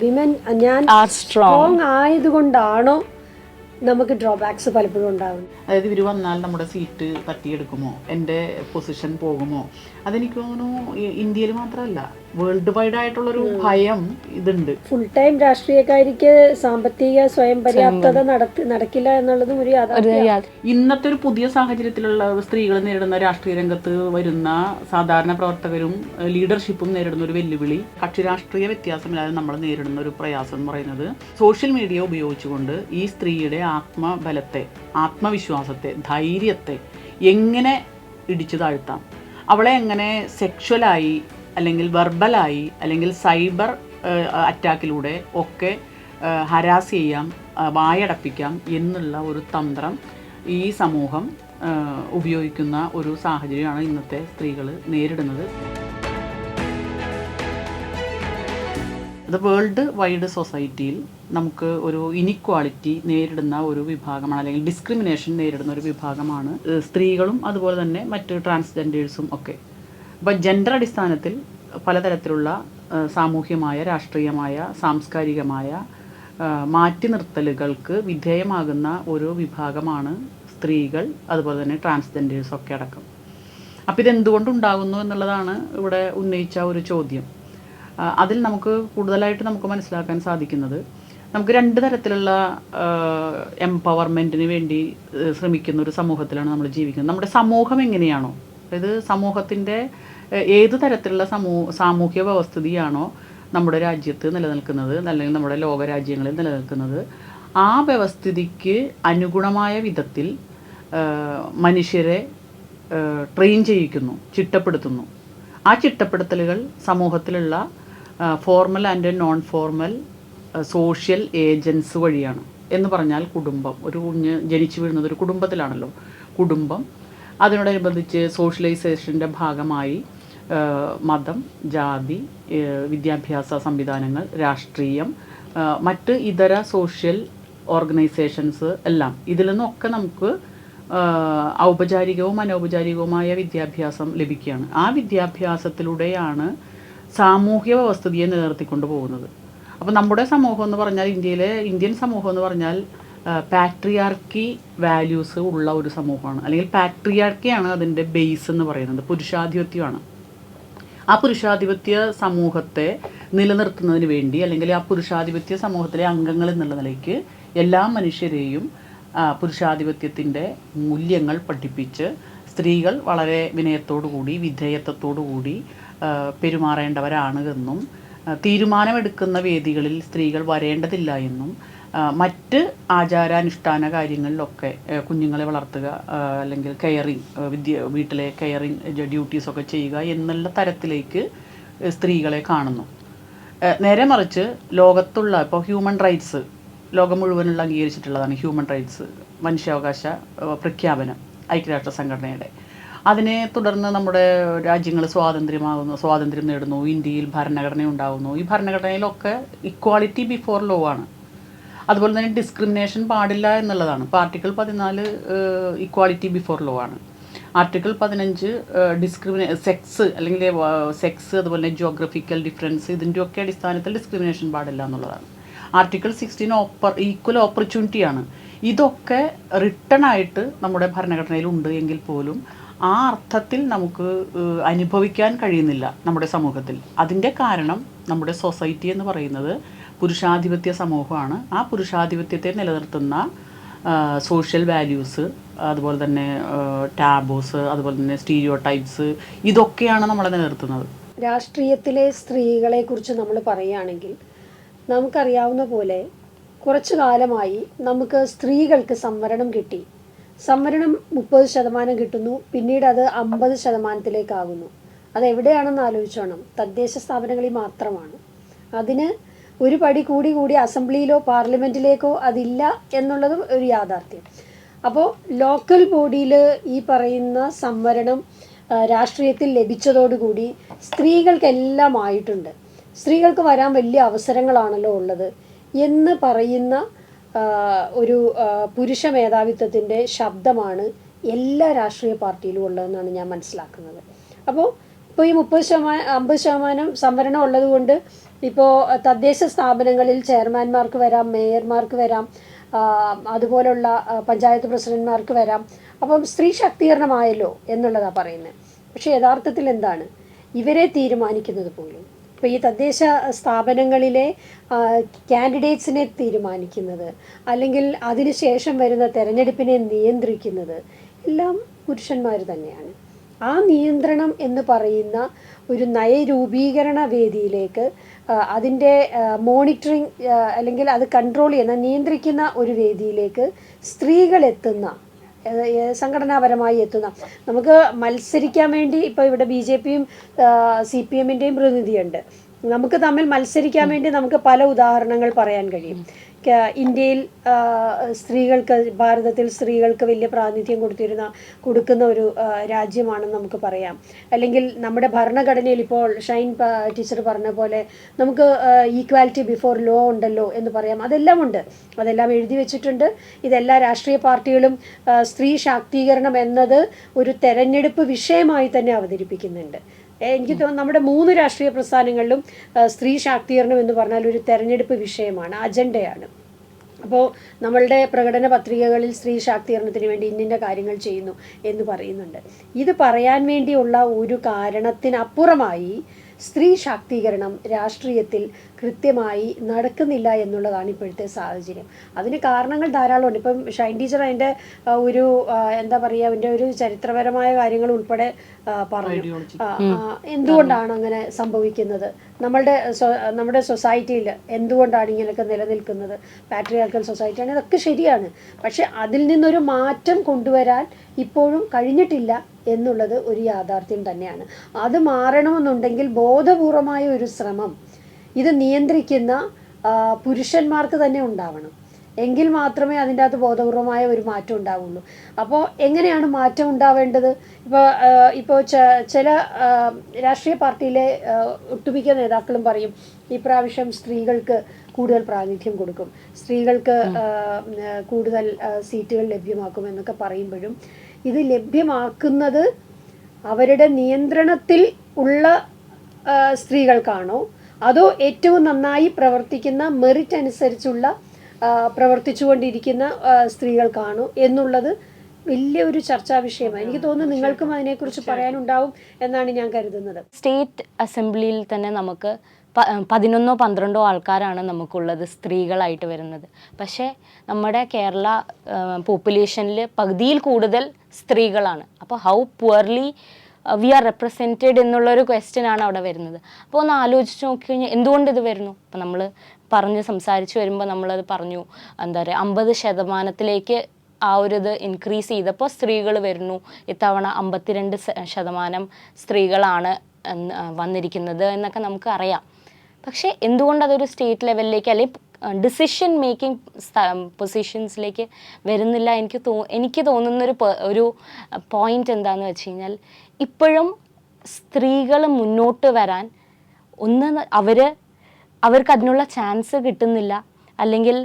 Women ഞാൻ strong ആയതുകൊണ്ടാണോ നമുക്ക് drawbacks പലപ്പോഴും ഉണ്ടാകും? അതായത് ഇവർ വന്നാൽ നമ്മുടെ സീറ്റ് തട്ടിയെടുക്കുമോ, എൻ്റെ പൊസിഷൻ പോകുമോ, അതെനിക്ക് തോന്നുന്നു ഇന്ത്യയിൽ മാത്രമല്ല വേൾഡ് വൈഡ് ആയിട്ടുള്ളൊരു ഭയം ഇതുണ്ട്. ഫുൾ ടൈം രാഷ്ട്രീയക്കാരിക്ക് സാമ്പത്തിക സ്വയം പര്യാപ്തത നടക്കില്ല എന്നുള്ളതും ഒരു യാഥാർത്ഥ്യമാണ്. ഇന്നത്തെ ഒരു പുതിയ സാഹചര്യത്തിലുള്ള സ്ത്രീകൾ നേരിടുന്ന രാഷ്ട്രീയ രംഗത്ത് വരുന്ന സാധാരണ പ്രവർത്തകരും ലീഡർഷിപ്പും നേരിടുന്ന ഒരു വെല്ലുവിളി, കക്ഷി രാഷ്ട്രീയ വ്യത്യാസമില്ലാതെ നമ്മൾ നേരിടുന്ന ഒരു പ്രയാസം എന്ന് പറയുന്നത് സോഷ്യൽ മീഡിയ ഉപയോഗിച്ചുകൊണ്ട് ഈ സ്ത്രീയുടെ ആത്മബലത്തെ, ആത്മവിശ്വാസത്തെ, ധൈര്യത്തെ എങ്ങനെ ഇടിച്ചു താഴ്ത്താം, അവളെ എങ്ങനെ സെക്ഷുവലായി അല്ലെങ്കിൽ വെർബലായി അല്ലെങ്കിൽ സൈബർ അറ്റാക്കിലൂടെ ഒക്കെ ഹരാസ് ചെയ്യാം, വായടപ്പിക്കാം എന്നുള്ള ഒരു തന്ത്രം ഈ സമൂഹം ഉപയോഗിക്കുന്ന ഒരു സാഹചര്യമാണ് ഇന്നത്തെ സ്ത്രീകൾ നേരിടുന്നത്. അത് വേൾഡ് വൈഡ് സൊസൈറ്റിയിൽ നമുക്ക് ഒരു ഇനിക്വാളിറ്റി നേരിടുന്ന ഒരു വിഭാഗമാണ്, അല്ലെങ്കിൽ ഡിസ്ക്രിമിനേഷൻ നേരിടുന്ന ഒരു വിഭാഗമാണ് സ്ത്രീകളും അതുപോലെ തന്നെ മറ്റ് ട്രാൻസ്ജെൻഡേഴ്സും ഒക്കെ. അപ്പോൾ ജെൻഡർ അടിസ്ഥാനത്തിൽ പലതരത്തിലുള്ള സാമൂഹ്യമായ, രാഷ്ട്രീയമായ, സാംസ്കാരികമായ മാറ്റി നിർത്തലുകൾക്ക് വിധേയമാകുന്ന ഒരു വിഭാഗമാണ് സ്ത്രീകൾ, അതുപോലെ തന്നെ ട്രാൻസ്ജെൻഡേഴ്സ് ഒക്കെ അടക്കം. അപ്പോൾ ഇതെന്തുകൊണ്ടുണ്ടാകുന്നു എന്നുള്ളതാണ് ഇവിടെ ഉന്നയിച്ച ഒരു ചോദ്യം. അതിൽ നമുക്ക് കൂടുതലായിട്ട് നമുക്ക് മനസ്സിലാക്കാൻ സാധിക്കുന്നത്, നമുക്ക് രണ്ട് തരത്തിലുള്ള എംപവർമെൻറ്റിന് വേണ്ടി ശ്രമിക്കുന്ന ഒരു സമൂഹത്തിലാണ് നമ്മൾ ജീവിക്കുന്നത്. നമ്മുടെ സമൂഹം എങ്ങനെയാണോ, അതായത് സമൂഹത്തിൻ്റെ ഏത് തരത്തിലുള്ള സാമൂഹ്യ വ്യവസ്ഥിതിയാണോ നമ്മുടെ രാജ്യത്ത് നിലനിൽക്കുന്നത്, അല്ലെങ്കിൽ നമ്മുടെ ലോകരാജ്യങ്ങളിൽ നിലനിൽക്കുന്നത്, ആ വ്യവസ്ഥിതിക്ക് അനുഗുണമായ വിധത്തിൽ മനുഷ്യരെ ട്രെയിൻ ചെയ്യിക്കുന്നു, ചിട്ടപ്പെടുത്തുന്നു. ആ ചിട്ടപ്പെടുത്തലുകൾ സമൂഹത്തിലുള്ള formal and non formal social agents വഴിയാണ്. എന്ന് പറഞ്ഞാൽ കുടുംബം, ഒരു കുഞ്ഞ് ജനിച്ചു വീഴുന്നത് ഒരു കുടുംബത്തിലാണല്ലോ. കുടുംബം, അതിനോടനുബന്ധിച്ച് സോഷ്യലൈസേഷൻ്റെ ഭാഗമായി മതം, ജാതി, വിദ്യാഭ്യാസ സംവിധാനങ്ങൾ, രാഷ്ട്രീയം, മറ്റ് ഇതര സോഷ്യൽ ഓർഗനൈസേഷൻസ് എല്ലാം, ഇതിൽ നിന്നൊക്കെ നമുക്ക് ഔപചാരികവും അനൗപചാരികവുമായ വിദ്യാഭ്യാസം ലഭിക്കുകയാണ്. ആ വിദ്യാഭ്യാസത്തിലൂടെയാണ് സാമൂഹ്യ വ്യവസ്ഥിതിയെ നിലനിർത്തിക്കൊണ്ട് പോകുന്നത്. അപ്പോൾ നമ്മുടെ സമൂഹം എന്ന് പറഞ്ഞാൽ, ഇന്ത്യൻ സമൂഹം എന്ന് പറഞ്ഞാൽ പാട്രിയാർക്കി വാല്യൂസ് ഉള്ള ഒരു സമൂഹമാണ്, അല്ലെങ്കിൽ പാട്രിയാർക്കിയാണ് അതിൻ്റെ ബേസ് എന്ന് പറയുന്നത്, പുരുഷാധിപത്യമാണ്. ആ പുരുഷാധിപത്യ സമൂഹത്തെ നിലനിർത്തുന്നതിന് വേണ്ടി, അല്ലെങ്കിൽ ആ പുരുഷാധിപത്യ സമൂഹത്തിലെ അംഗങ്ങൾ എന്നുള്ള നിലയ്ക്ക് എല്ലാ മനുഷ്യരെയും പുരുഷാധിപത്യത്തിൻ്റെ മൂല്യങ്ങൾ പഠിപ്പിച്ച് സ്ത്രീകൾ വളരെ വിനയത്തോടുകൂടി, വിധേയത്വത്തോടുകൂടി പെരുമാറേണ്ടവരാണ് എന്നും, തീരുമാനമെടുക്കുന്ന വേദികളിൽ സ്ത്രീകൾ വരേണ്ടതില്ല എന്നും, മറ്റ് ആചാരാനുഷ്ഠാന കാര്യങ്ങളിലൊക്കെ കുഞ്ഞുങ്ങളെ വളർത്തുക, അല്ലെങ്കിൽ വീട്ടിലെ കെയറിങ് ഡ്യൂട്ടീസൊക്കെ ചെയ്യുക എന്നുള്ള തരത്തിലേക്ക് സ്ത്രീകളെ കാണുന്നു. നേരെ മറിച്ച് ലോകത്തുള്ള, ഇപ്പോൾ ഹ്യൂമൻ റൈറ്റ്സ് ലോകം മുഴുവനുള്ള അംഗീകരിച്ചിട്ടുള്ളതാണ് ഹ്യൂമൻ റൈറ്റ്സ്, മനുഷ്യാവകാശ പ്രഖ്യാപനം ഐക്യരാഷ്ട്ര സംഘടനയുടെ. അതിനെ തുടർന്ന് നമ്മുടെ രാജ്യങ്ങൾ സ്വാതന്ത്ര്യം നേടുന്നു, ഇന്ത്യയിൽ ഭരണഘടന ഉണ്ടാകുന്നു. ഈ ഭരണഘടനയിലൊക്കെ ഇക്വാളിറ്റി ബിഫോർ ലോ ആണ്. അതുപോലെ തന്നെ ഡിസ്ക്രിമിനേഷൻ പാടില്ല എന്നുള്ളതാണ്. ഇപ്പോൾ ആർട്ടിക്കിൾ 14 ഇക്വാളിറ്റി ബിഫോർ ലോ ആണ്. ആർട്ടിക്കിൾ 15 സെക്സ്, അല്ലെങ്കിൽ സെക്സ്, അതുപോലെ ജിയോഗ്രഫിക്കൽ ഡിഫറൻസ്, ഇതിൻ്റെയൊക്കെ അടിസ്ഥാനത്തിൽ ഡിസ്ക്രിമിനേഷൻ പാടില്ല എന്നുള്ളതാണ്. ആർട്ടിക്കിൾ 16 ഈക്വൽ ഓപ്പർച്യൂണിറ്റിയാണ്. ഇതൊക്കെ റിട്ടൺ ആയിട്ട് നമ്മുടെ ഭരണഘടനയിലുണ്ട് എങ്കിൽ പോലും ആ അർത്ഥത്തിൽ നമുക്ക് അനുഭവിക്കാൻ കഴിയുന്നില്ല നമ്മുടെ സമൂഹത്തിൽ. അതിൻ്റെ കാരണം നമ്മുടെ സൊസൈറ്റി എന്ന് പറയുന്നത് പുരുഷാധിപത്യ സമൂഹമാണ്. ആ പുരുഷാധിപത്യത്തെ നിലനിർത്തുന്ന സോഷ്യൽ വാല്യൂസ്, അതുപോലെ തന്നെ ടാബൂസ്, അതുപോലെ തന്നെ സ്റ്റീരിയോ ടൈപ്സ്, ഇതൊക്കെയാണ് നമ്മളെ നിലനിർത്തുന്നത്. രാഷ്ട്രീയത്തിലെ സ്ത്രീകളെ കുറിച്ച് നമ്മൾ പറയുകയാണെങ്കിൽ, നമുക്കറിയാവുന്ന പോലെ കുറച്ചു കാലമായി നമുക്ക് സ്ത്രീകൾക്ക് സംവരണം കിട്ടി. സംവരണം 30% കിട്ടുന്നു, പിന്നീട് അത് 50%-ലേക്കാകുന്നു. അതെവിടെയാണെന്ന് ആലോചിച്ചോണം, തദ്ദേശ സ്ഥാപനങ്ങളിൽ മാത്രമാണ്. അതിന് ഒരു പടി കൂടി അസംബ്ലിയിലോ പാർലമെൻറ്റിലേക്കോ അതില്ല എന്നുള്ളതും ഒരു യാഥാർത്ഥ്യം. അപ്പോൾ ലോക്കൽ ബോഡിയിൽ ഈ പറയുന്ന സംവരണം രാഷ്ട്രീയത്തിൽ ലഭിച്ചതോടുകൂടി സ്ത്രീകൾക്കെല്ലാം ആയിട്ടുണ്ട്. സ്ത്രീകൾക്ക് വരാൻ വലിയ അവസരങ്ങളാണല്ലോ ഉള്ളത് എന്ന് പറയുന്ന ഒരു പുരുഷ മേധാവിത്വത്തിൻ്റെ ശബ്ദമാണ് എല്ലാ രാഷ്ട്രീയ പാർട്ടിയിലും ഉള്ളതെന്നാണ് ഞാൻ മനസ്സിലാക്കുന്നത്. അപ്പോൾ ഇപ്പോൾ ഈ 30%, 50% സംവരണം ഉള്ളത് കൊണ്ട് ഇപ്പോൾ തദ്ദേശ സ്ഥാപനങ്ങളിൽ ചെയർമാൻമാർക്ക് വരാം, മേയർമാർക്ക് വരാം, അതുപോലുള്ള പഞ്ചായത്ത് പ്രസിഡന്റ്മാർക്ക് വരാം. അപ്പം സ്ത്രീ ശാക്തീകരണമായല്ലോ എന്നുള്ളതാണ് പറയുന്നത്. പക്ഷേ യഥാർത്ഥത്തിൽ എന്താണ് ഇവരെ തീരുമാനിക്കുന്നത് പോലും? ഇപ്പോൾ ഈ തദ്ദേശ സ്ഥാപനങ്ങളിലെ കാൻഡിഡേറ്റ്സിനെ തീരുമാനിക്കുന്നത്, അല്ലെങ്കിൽ അതിനുശേഷം വരുന്ന തെരഞ്ഞെടുപ്പിനെ നിയന്ത്രിക്കുന്നത് എല്ലാം പുരുഷന്മാർ തന്നെയാണ്. ആ നിയന്ത്രണം എന്ന് പറയുന്ന ഒരു നയരൂപീകരണ വേദിയിലേക്ക്, അതിൻ്റെ മോണിറ്ററിങ് അല്ലെങ്കിൽ അത് കൺട്രോൾ ചെയ്യുന്ന, നിയന്ത്രിക്കുന്ന ഒരു വേദിയിലേക്ക് സ്ത്രീകൾ എത്തുന്ന, സംഘടനാപരമായി എത്തുന്ന, നമുക്ക് മത്സരിക്കാൻ വേണ്ടി ഇപ്പോൾ ഇവിടെ BJPയും CPMൻ്റെയും പ്രതിനിധിയുണ്ട്. നമുക്ക് തമ്മിൽ മത്സരിക്കാൻ വേണ്ടി നമുക്ക് പല ഉദാഹരണങ്ങൾ പറയാൻ കഴിയും. ഇന്ത്യയിൽ സ്ത്രീകൾക്ക്, ഭാരതത്തിൽ സ്ത്രീകൾക്ക് വലിയ പ്രാതിനിധ്യം കൊടുക്കുന്ന ഒരു രാജ്യമാണെന്ന് നമുക്ക് പറയാം. അല്ലെങ്കിൽ നമ്മുടെ ഭരണഘടനയിൽ ഇപ്പോൾ ഷൈൻ ടീച്ചർ പറഞ്ഞ പോലെ നമുക്ക് ഈക്വാലിറ്റി ബിഫോർ ലോ ഉണ്ടല്ലോ എന്ന് പറയാം. അതെല്ലാം ഉണ്ട്, അതെല്ലാം എഴുതി വെച്ചിട്ടുണ്ട്. ഇതെല്ലാ രാഷ്ട്രീയ പാർട്ടികളും സ്ത്രീ ശാക്തീകരണം എന്നത് ഒരു തെരഞ്ഞെടുപ്പ് വിഷയമായി തന്നെ അവതരിപ്പിക്കുന്നുണ്ട്. എനിക്ക് തോന്നുന്നു നമ്മുടെ 3 രാഷ്ട്രീയ പ്രസ്ഥാനങ്ങളിലും സ്ത്രീ ശാക്തീകരണം എന്ന് പറഞ്ഞാൽ ഒരു തെരഞ്ഞെടുപ്പ് വിഷയമാണ്, അജണ്ടയാണ്. അപ്പോൾ നമ്മളുടെ പ്രകടന പത്രികകളിൽ സ്ത്രീ ശാക്തീകരണത്തിന് വേണ്ടി ഇന്നിൻ്റെ കാര്യങ്ങൾ ചെയ്യുന്നു എന്ന് പറയുന്നുണ്ട്. ഇത് പറയാൻ വേണ്ടിയുള്ള ഒരു കാരണത്തിനപ്പുറമായി സ്ത്രീ ശാക്തീകരണം രാഷ്ട്രീയത്തിൽ കൃത്യമായി നടക്കുന്നില്ല എന്നുള്ളതാണ് ഇപ്പോഴത്തെ സാഹചര്യം. അതിന് കാരണങ്ങൾ ധാരാളമുണ്ട്. ഇപ്പം ഷൈൻ ടീച്ചർ അതിൻ്റെ ഒരു എന്താ പറയുക, അതിൻ്റെ ഒരു ചരിത്രപരമായ കാര്യങ്ങൾ ഉൾപ്പെടെ പറഞ്ഞു. എന്തുകൊണ്ടാണ് അങ്ങനെ സംഭവിക്കുന്നത്, നമ്മുടെ സൊസൈറ്റിയിൽ എന്തുകൊണ്ടാണ് ഇങ്ങനെയൊക്കെ നിലനിൽക്കുന്നത്, പാട്രിയാർക്കൽ സൊസൈറ്റിയാണ്, ഇതൊക്കെ ശരിയാണ്. പക്ഷെ അതിൽ നിന്നൊരു മാറ്റം കൊണ്ടുവരാൻ ഇപ്പോഴും കഴിഞ്ഞിട്ടില്ല എന്നുള്ളത് ഒരു യാഥാർത്ഥ്യം തന്നെയാണ്. അത് മാറണമെന്നുണ്ടെങ്കിൽ ബോധപൂർവമായ ഒരു ശ്രമം ഇത് നിയന്ത്രിക്കുന്ന പുരുഷന്മാർക്ക് തന്നെ ഉണ്ടാവണം. എങ്കിൽ മാത്രമേ അതിൻ്റെ അകത്ത് ബോധപൂർവമായ ഒരു മാറ്റം ഉണ്ടാവുള്ളൂ. അപ്പോൾ എങ്ങനെയാണ് മാറ്റം ഉണ്ടാവേണ്ടത്? ഇപ്പോൾ ചില രാഷ്ട്രീയ പാർട്ടിയിലെ ഒട്ടുമിക്ക നേതാക്കളും പറയും ഇപ്രാവശ്യം സ്ത്രീകൾക്ക് കൂടുതൽ പ്രാതിനിധ്യം കൊടുക്കും, സ്ത്രീകൾക്ക് കൂടുതൽ സീറ്റുകൾ ലഭ്യമാക്കുമെന്നൊക്കെ പറയുമ്പോഴും ഇത് ലഭ്യമാക്കുന്നത് അവരുടെ നിയന്ത്രണത്തിൽ ഉള്ള സ്ത്രീകൾക്കാണോ, അതോ ഏറ്റവും നന്നായി പ്രവർത്തിക്കുന്ന, മെറിറ്റ് അനുസരിച്ചുള്ള പ്രവർത്തിച്ചുകൊണ്ടിരിക്കുന്ന സ്ത്രീകൾക്കാണോ എന്നുള്ളത് വലിയൊരു ചർച്ചാ വിഷയമാണ്. എനിക്ക് തോന്നുന്നു നിങ്ങൾക്കും അതിനെക്കുറിച്ച് പറയാനുണ്ടാവും എന്നാണ് ഞാൻ കരുതുന്നത്. സ്റ്റേറ്റ് അസംബ്ലിയിൽ തന്നെ നമുക്ക് 11-12 ആൾക്കാരാണ് നമുക്കുള്ളത് സ്ത്രീകളായിട്ട് വരുന്നത്. പക്ഷേ നമ്മുടെ കേരള പോപ്പുലേഷനിൽ പകുതിയിൽ കൂടുതൽ സ്ത്രീകളാണ്. അപ്പോൾ how poorly we are represented എന്നുള്ളൊരു ക്വസ്റ്റ്യനാണ് അവിടെ വരുന്നത്. അപ്പോൾ ഒന്ന് ആലോചിച്ച് നോക്കിക്കഴിഞ്ഞാൽ എന്തുകൊണ്ട് ഇത് വരുന്നു? അപ്പോൾ നമ്മൾ സംസാരിച്ച് വരുമ്പോൾ നമ്മളത് പറഞ്ഞു, എന്താ പറയുക, 50% ആ ഒരു ഇത് ഇൻക്രീസ് ചെയ്തപ്പോൾ സ്ത്രീകൾ വരുന്നു. ഇത്തവണ 52% സ്ത്രീകളാണ് വന്നിരിക്കുന്നത് എന്നൊക്കെ നമുക്ക് അറിയാം. പക്ഷേ എന്തുകൊണ്ട് അതൊരു സ്റ്റേറ്റ് ലെവലിലേക്ക് അല്ലെങ്കിൽ ഡിസിഷൻ മേക്കിംഗ് പൊസിഷൻസിലേക്ക് വരുന്നില്ല? എനിക്ക് തോന്നുന്നൊരു ഒരു പോയിന്റ് എന്താണെന്ന് വെച്ച് കഴിഞ്ഞാൽ, ഇപ്പോഴും സ്ത്രീകൾ മുന്നോട്ട് വരാൻ അവർക്ക് അതിനുള്ള ചാൻസ് കിട്ടുന്നില്ല, അല്ലെങ്കിൽ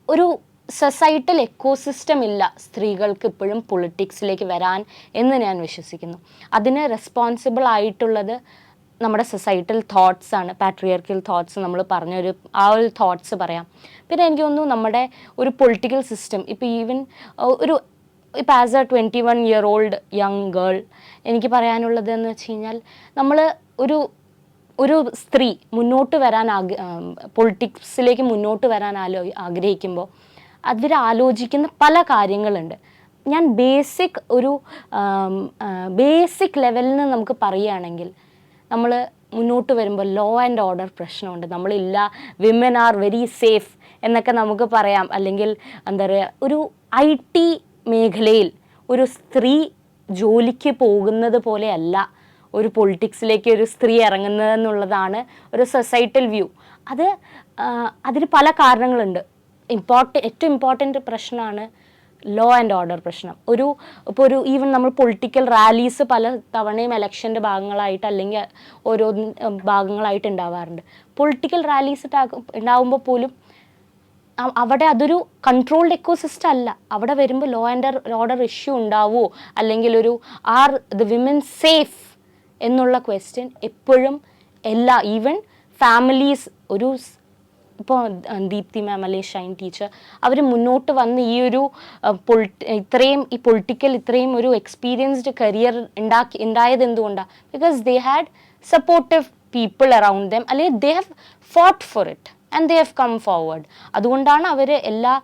ഒരു സൊസൈറ്റൽ എക്കോസിസ്റ്റം ഇല്ല സ്ത്രീകൾക്ക് ഇപ്പോഴും പൊളിറ്റിക്സിലേക്ക് വരാൻ എന്ന് ഞാൻ വിശ്വസിക്കുന്നു. അതിന് റെസ്പോൺസിബിൾ ആയിട്ടുള്ളത് നമ്മുടെ സൊസൈറ്റൽ തോട്ട്സ് ആണ്, പാട്രിയാർക്കൽ തോട്ട്സ്. നമ്മൾ പറഞ്ഞൊരു ഒരു തോട്ട്സ് പറയാം. പിന്നെ എനിക്ക് തോന്നുന്നു നമ്മുടെ ഒരു പൊളിറ്റിക്കൽ സിസ്റ്റം ഇപ്പോൾ ഇപ്പോൾ as A 21-year-old young girl എനിക്ക് പറയാനുള്ളത് എന്ന് വെച്ച് കഴിഞ്ഞാൽ, നമ്മൾ ഒരു സ്ത്രീ മുന്നോട്ട് വരാൻ പൊളിറ്റിക്സിലേക്ക് മുന്നോട്ട് വരാൻ ആഗ്രഹിക്കുമ്പോൾ അവർ ആലോചിക്കുന്ന പല കാര്യങ്ങളുണ്ട്. ഞാൻ ബേസിക് ലെവലിൽ നിന്ന് നമുക്ക് പറയുകയാണെങ്കിൽ, നമ്മൾ മുന്നോട്ട് വരുമ്പോൾ ലോ ആൻഡ് ഓർഡർ പ്രശ്നമുണ്ട്. നമ്മളില്ല, വിമൻ ആർ വെരി സേഫ് എന്നൊക്കെ നമുക്ക് പറയാം. അല്ലെങ്കിൽ എന്താ പറയുക, ഒരു IT മേഖലയിൽ ഒരു സ്ത്രീ ജോലിക്ക് പോകുന്നത് പോലെയല്ല ഒരു പൊളിറ്റിക്സിലേക്ക് ഒരു സ്ത്രീ ഇറങ്ങുന്നതെന്നുള്ളതാണ് ഒരു സൊസൈറ്റൽ വ്യൂ. അതിന് പല കാരണങ്ങളുണ്ട്. ഏറ്റവും ഇമ്പോർട്ടൻ്റ് പ്രശ്നമാണ് ലോ ആൻഡ് ഓർഡർ പ്രശ്നം. ഇപ്പോൾ ഈവൻ നമ്മൾ പൊളിറ്റിക്കൽ റാലീസ് പല തവണയും ഇലക്ഷൻ്റെ ഭാഗങ്ങളായിട്ട് അല്ലെങ്കിൽ ഓരോ ഭാഗങ്ങളായിട്ട് ഉണ്ടാവാറുണ്ട്. പൊളിറ്റിക്കൽ റാലീസ് ഉണ്ടാകുമ്പോൾ പോലും അവിടെ അതൊരു കൺട്രോൾഡ് എക്കോസിസ്റ്റം അല്ല. അവിടെ വരുമ്പോൾ ലോ ആൻഡ് ഓർഡർ ഇഷ്യൂ ഉണ്ടാവുമോ, അല്ലെങ്കിൽ ആർ ദ വിമൻ സേഫ് എന്നുള്ള ക്വസ്റ്റ്യൻ എപ്പോഴും ഈവൻ ഫാമിലീസ് ഒരു ഇപ്പോൾ ദീപ്തി മാം അല്ലെ ഷൈൻ ടീച്ചർ അവർ മുന്നോട്ട് വന്ന് ഈ ഒരു ഇത്രയും ഈ പൊളിറ്റിക്കൽ ഇത്രയും ഒരു എക്സ്പീരിയൻസ്ഡ് കരിയർ ഉണ്ടായത് എന്തുകൊണ്ടാണ്? Because they had supportive people around them, അല്ലെങ്കിൽ they have fought for it and they have come forward. അതുകൊണ്ടാണ് അവർ എല്ലാ